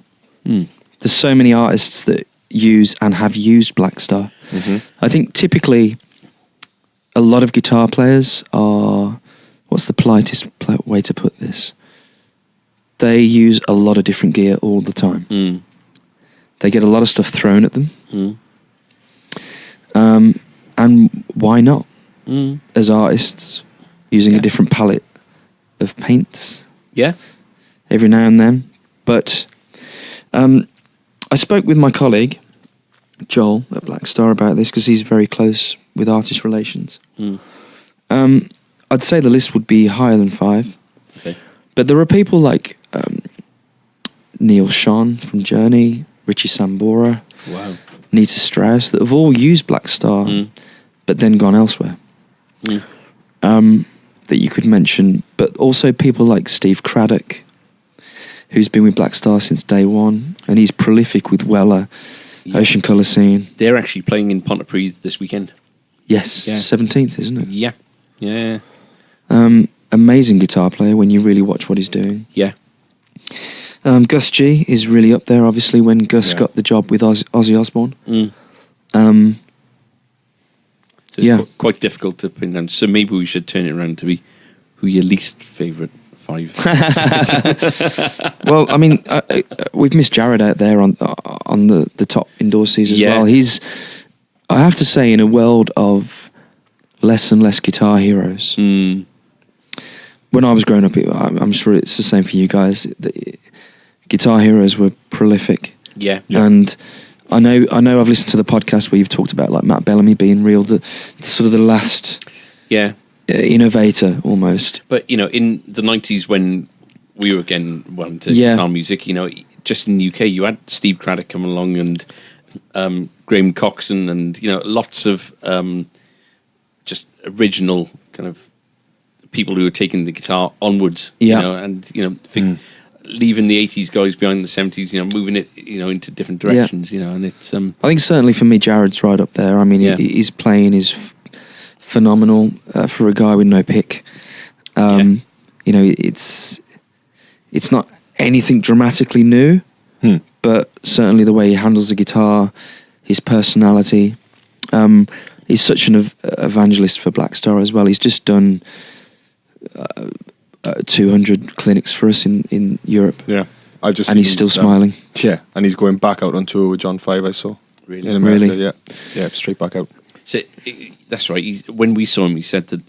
There's so many artists that use and have used Blackstar. I think typically a lot of guitar players are, what's the politest way to put this? They use a lot of different gear all the time. They get a lot of stuff thrown at them. And why not? As artists, using a different palette of paints. Yeah. Every now and then. But I spoke with my colleague, Joel, at Blackstar about this because he's very close with artist relations. I'd say the list would be higher than 5. Okay. But there are people like Neil Schon from Journey, Richie Sambora, Wow. Nita Strauss that have all used Blackstar but then gone elsewhere. That you could mention. But also people like Steve Craddock, who's been with Blackstar since day one, and he's prolific with Weller, Ocean Colour Scene. They're actually playing in Pontypridd this weekend. Yes, Yeah. 17th, isn't it? Yeah. Yeah. Amazing guitar player when you really watch what he's doing. Yeah. Gus G is really up there, obviously, when Gus got the job with Ozzy Osbourne. So it's quite difficult to pin down. So maybe we should turn it around to be who your least favourite 5. Well, I mean, we've missed Jared out there on the top endorsees as well. He's, I have to say, in a world of less and less guitar heroes. When I was growing up, I'm sure it's the same for you guys. The guitar heroes were prolific. Yeah. And I know I've listened to the podcast where you've talked about like Matt Bellamy being real, the sort of the last innovator almost. But, you know, in the 90s when we were getting into guitar music, you know, just in the UK, you had Steve Craddock come along and Graham Coxon and, you know, lots of just original kind of people who were taking the guitar onwards, you know, and, you know, leaving the 80s guys behind the 70s, you know, moving it, you know, into different directions, you know, and it's... I think certainly for me, Jared's right up there. I mean, his playing is phenomenal for a guy with no pick. You know, it's not anything dramatically new, but certainly the way he handles the guitar, his personality. He's such an evangelist for Blackstar as well. He's just done 200 clinics for us in Europe. Yeah, I've just and he's still smiling. Yeah, and he's going back out on tour with John 5. I saw really in America. Yeah, straight back out. So that's right. When we saw him, he said that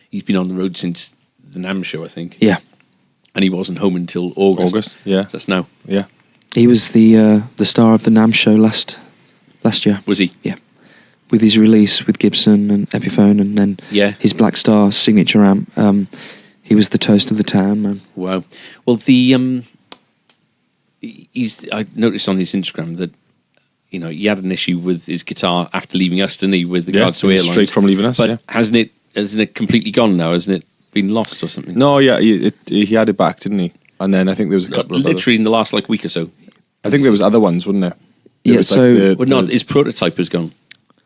he's been on the road since the NAMM show, I think. Yeah, and he wasn't home until August. Yeah, so that's now. Yeah, he was the star of the NAMM show last year. Was he? Yeah. With his release with Gibson and Epiphone, and then his Blackstar signature amp, he was the toast of the town, man. Wow. Well, I noticed on his Instagram that, you know, he had an issue with his guitar after leaving us, didn't he? With the Guards to Airlines, straight from leaving us. But hasn't it completely gone now? Hasn't it been lost or something? No, yeah, he had it back, didn't he? And then I think there was a couple of literally in the last week or so. I think there was other ones, wasn't there? Yeah. So, his prototype has gone.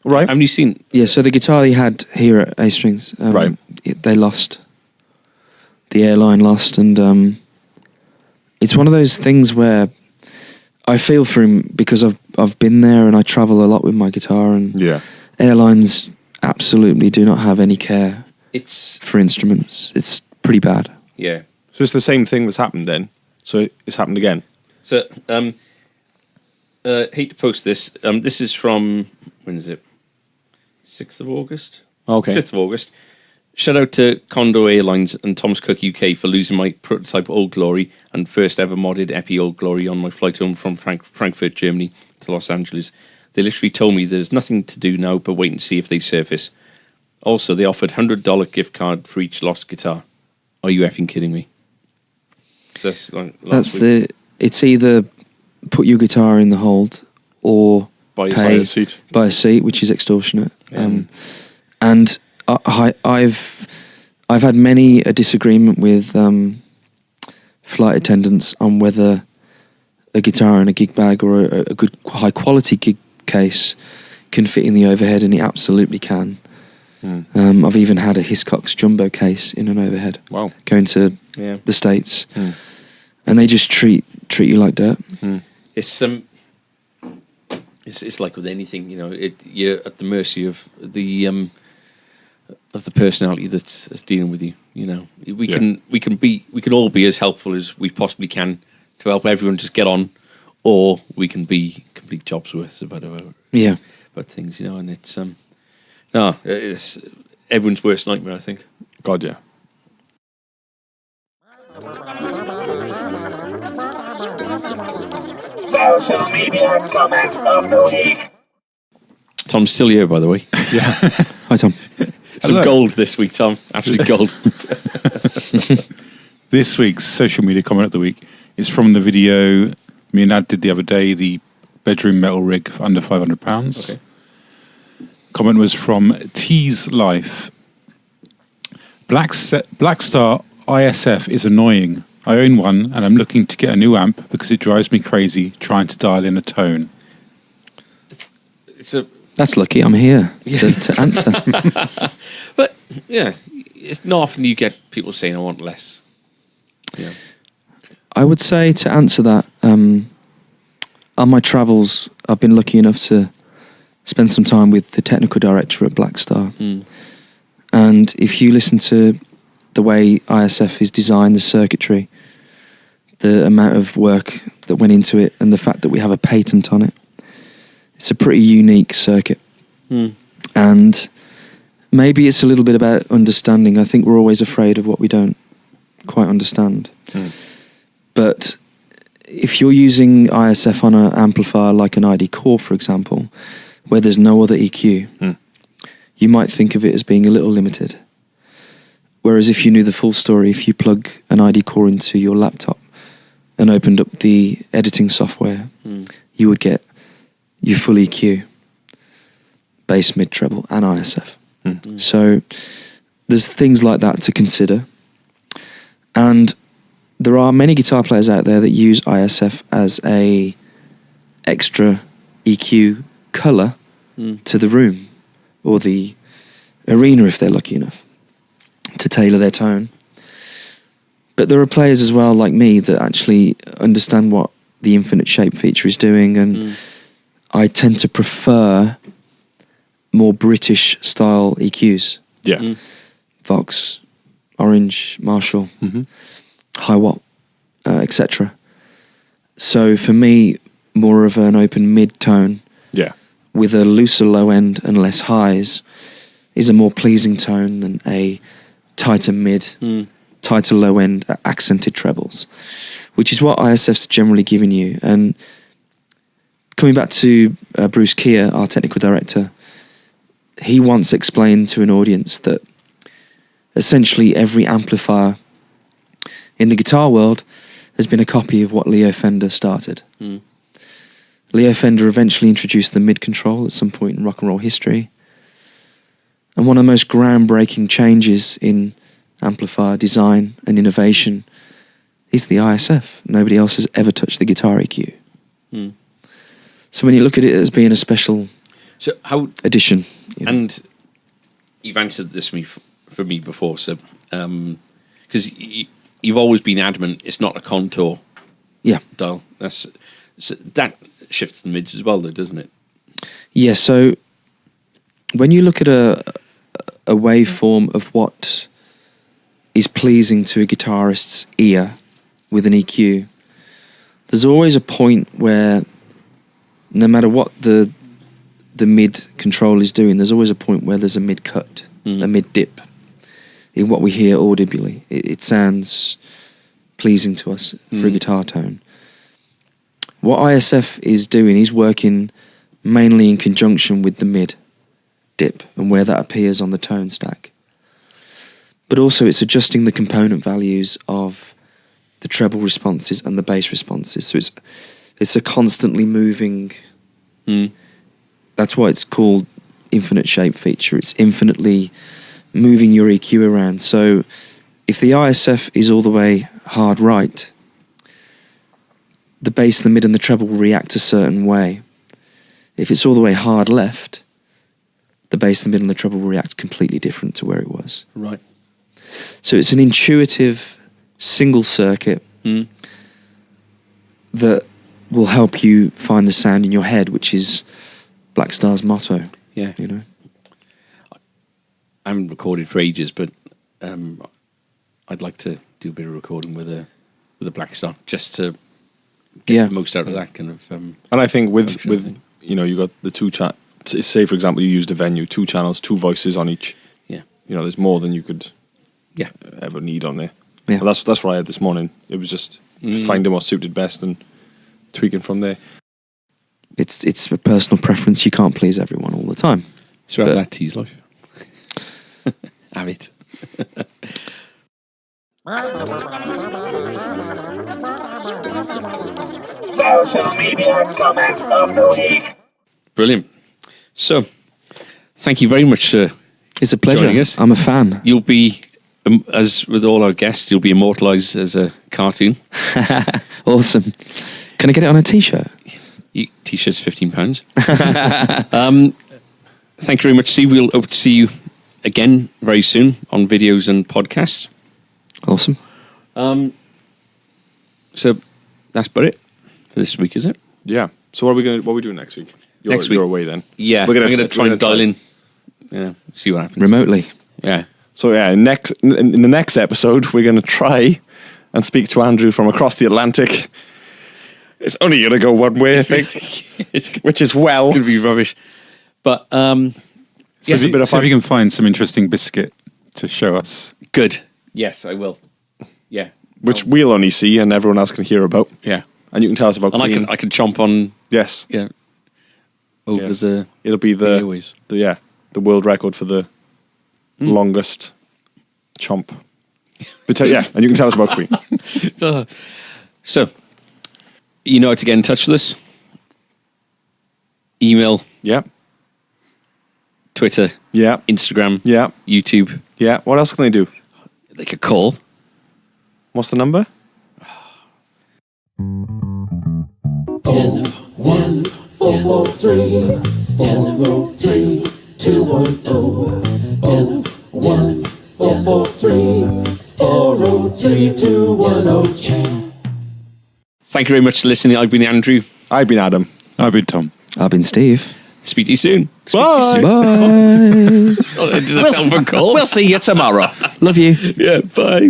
Right. Haven't you seen? Yeah, so the guitar he had here at A Strings, they lost. The airline lost, and it's one of those things where I feel for him because I've been there and I travel a lot with my guitar, and airlines absolutely do not have any care for instruments. It's pretty bad. Yeah. So it's the same thing that's happened then. So it's happened again. So hate to post this. This is from, when is it? 6th of August? Okay. 5th of August. Shout out to Condor Airlines and Thomas Cook UK for losing my prototype Old Glory and first ever modded Epi Old Glory on my flight home from Frankfurt, Germany to Los Angeles. They literally told me there's nothing to do now but wait and see if they surface. Also, they offered $100 gift card for each lost guitar. Are you effing kidding me? So that's it's either put your guitar in the hold or Buy Buy a seat. buy a seat, which is extortionate. Yeah. And I've had many a disagreement with flight attendants on whether a guitar in a gig bag or a good high quality gig case can fit in the overhead, and it absolutely can. I've even had a Hiscox jumbo case in an overhead. Wow. Going to the States, and they just treat you like dirt. It's like with anything, you know. You're at the mercy of the personality that's dealing with you. You know, we can all be as helpful as we possibly can to help everyone just get on, or we can be complete jobsworths about things, you know. And it's everyone's worst nightmare, I think. God, yeah. Social media comment of the week. Tom's still here, by the way. Hi, Tom. Some Hello. gold this week, Tom. Absolute gold. This week's social media comment of the week is from the video me and Ad did the other day, the bedroom metal rig for under £500. Okay. Comment was from T's Life. Blackstar ISF is annoying. I own one and I'm looking to get a new amp because it drives me crazy trying to dial in a tone. That's lucky I'm here to answer. But yeah, it's not often you get people saying I want less. Yeah. I would say, to answer that, on my travels, I've been lucky enough to spend some time with the technical director at Blackstar. And if you listen to the way ISF is designed, the circuitry, the amount of work that went into it, and the fact that we have a patent on it, it's a pretty unique circuit. And maybe it's a little bit about understanding. I think we're always afraid of what we don't quite understand. But if you're using ISF on an amplifier like an ID Core, for example, where there's no other EQ, you might think of it as being a little limited. Whereas if you knew the full story, if you plug an ID Core into your laptop and opened up the editing software, you would get your full EQ, bass, mid, treble, and ISF. So there's things like that to consider. And there are many guitar players out there that use ISF as a extra EQ colour to the room or the arena if they're lucky enough to tailor their tone. But there are players as well like me that actually understand what the infinite shape feature is doing, and I tend to prefer more British style EQs. Yeah. Vox, Orange, Marshall, High Watt, etc. So for me, more of an open mid tone with a looser low end and less highs is a more pleasing tone than a tighter mid, tighter low end, accented trebles, which is what ISF's generally giving you. And coming back to Bruce Keir, our technical director, he once explained to an audience that essentially every amplifier in the guitar world has been a copy of what Leo Fender started. Leo Fender eventually introduced the mid control at some point in rock and roll history. And one of the most groundbreaking changes in amplifier design and innovation is the ISF. Nobody else has ever touched the guitar EQ. So when you look at it as being a special addition. You know. And you've answered this for me before, so because you've always been adamant it's not a contour dial. That shifts the mids as well, though, doesn't it? Yeah, so when you look at a waveform of what is pleasing to a guitarist's ear with an EQ, there's always a point where no matter what the mid control is doing, there's always a point where there's a mid cut, a mid dip in what we hear audibly. It sounds pleasing to us for a guitar tone. What ISF is doing, he's working mainly in conjunction with the mid dip and where that appears on the tone stack. But also it's adjusting the component values of the treble responses and the bass responses. So It's a constantly moving. That's why it's called infinite shape feature. It's infinitely moving your EQ around. So if the ISF is all the way hard right, the bass, the mid and the treble will react a certain way. If it's all the way hard left, the bass, the mid and the treble will react completely different to where it was. Right. So it's an intuitive single circuit that will help you find the sound in your head, which is Blackstar's motto. Yeah. You know? I haven't recorded for ages, but I'd like to do a bit of recording with a Blackstar just to get the most out of that kind of. And I think with you know, you got the two say for example you used a venue, 2 channels, 2 voices on each. Yeah. You know, there's more than you could ever need on there. Yeah. But that's what I had this morning. It was just finding what suited best and tweaking from there. It's a personal preference. You can't please everyone all the time. So that tease life. Have it. Social media comment of the week. Brilliant. So, thank you very much, sir. It's a pleasure. Joining us. I'm a fan. You'll be, as with all our guests, you'll be immortalised as a cartoon. Awesome. Can I get it on a T-shirt? T-shirt's £15. Thank you very much, Steve. We'll hope to see you again very soon on videos and podcasts. Awesome. So that's about it for this week, is it? Yeah. So what are we doing next week? Next week. You're away then. Yeah, I'm going to try and dial in. Yeah, see what happens. Remotely. Yeah. So yeah, in the next episode, we're going to try and speak to Andrew from across the Atlantic. It's only going to go one way, I think, which is well. It's going to be rubbish. But yes, a bit of see fun. if you can find some interesting biscuit to show us. Good. Yes, I will. Yeah. Which we'll only see and everyone else can hear about. Yeah. And you can tell us about And Queen. I can chomp on. Yes. Yeah. Over the. It'll be the airways. the world record for the longest chomp. But and you can tell us about Queen. So, you know how to get in touch with us. Email, Yeah. Twitter, Yeah. Instagram, Yeah. YouTube. Yeah. What else can they do? They could call. What's the number? 1-443 443 210 1-443 403 210. Thank you very much for listening. I've been Andrew. I've been Adam. I've been Tom. I've been Steve. Speak to you soon. Bye. Bye. Oh, did I sound for call? We'll see you tomorrow. Love you. Yeah, bye.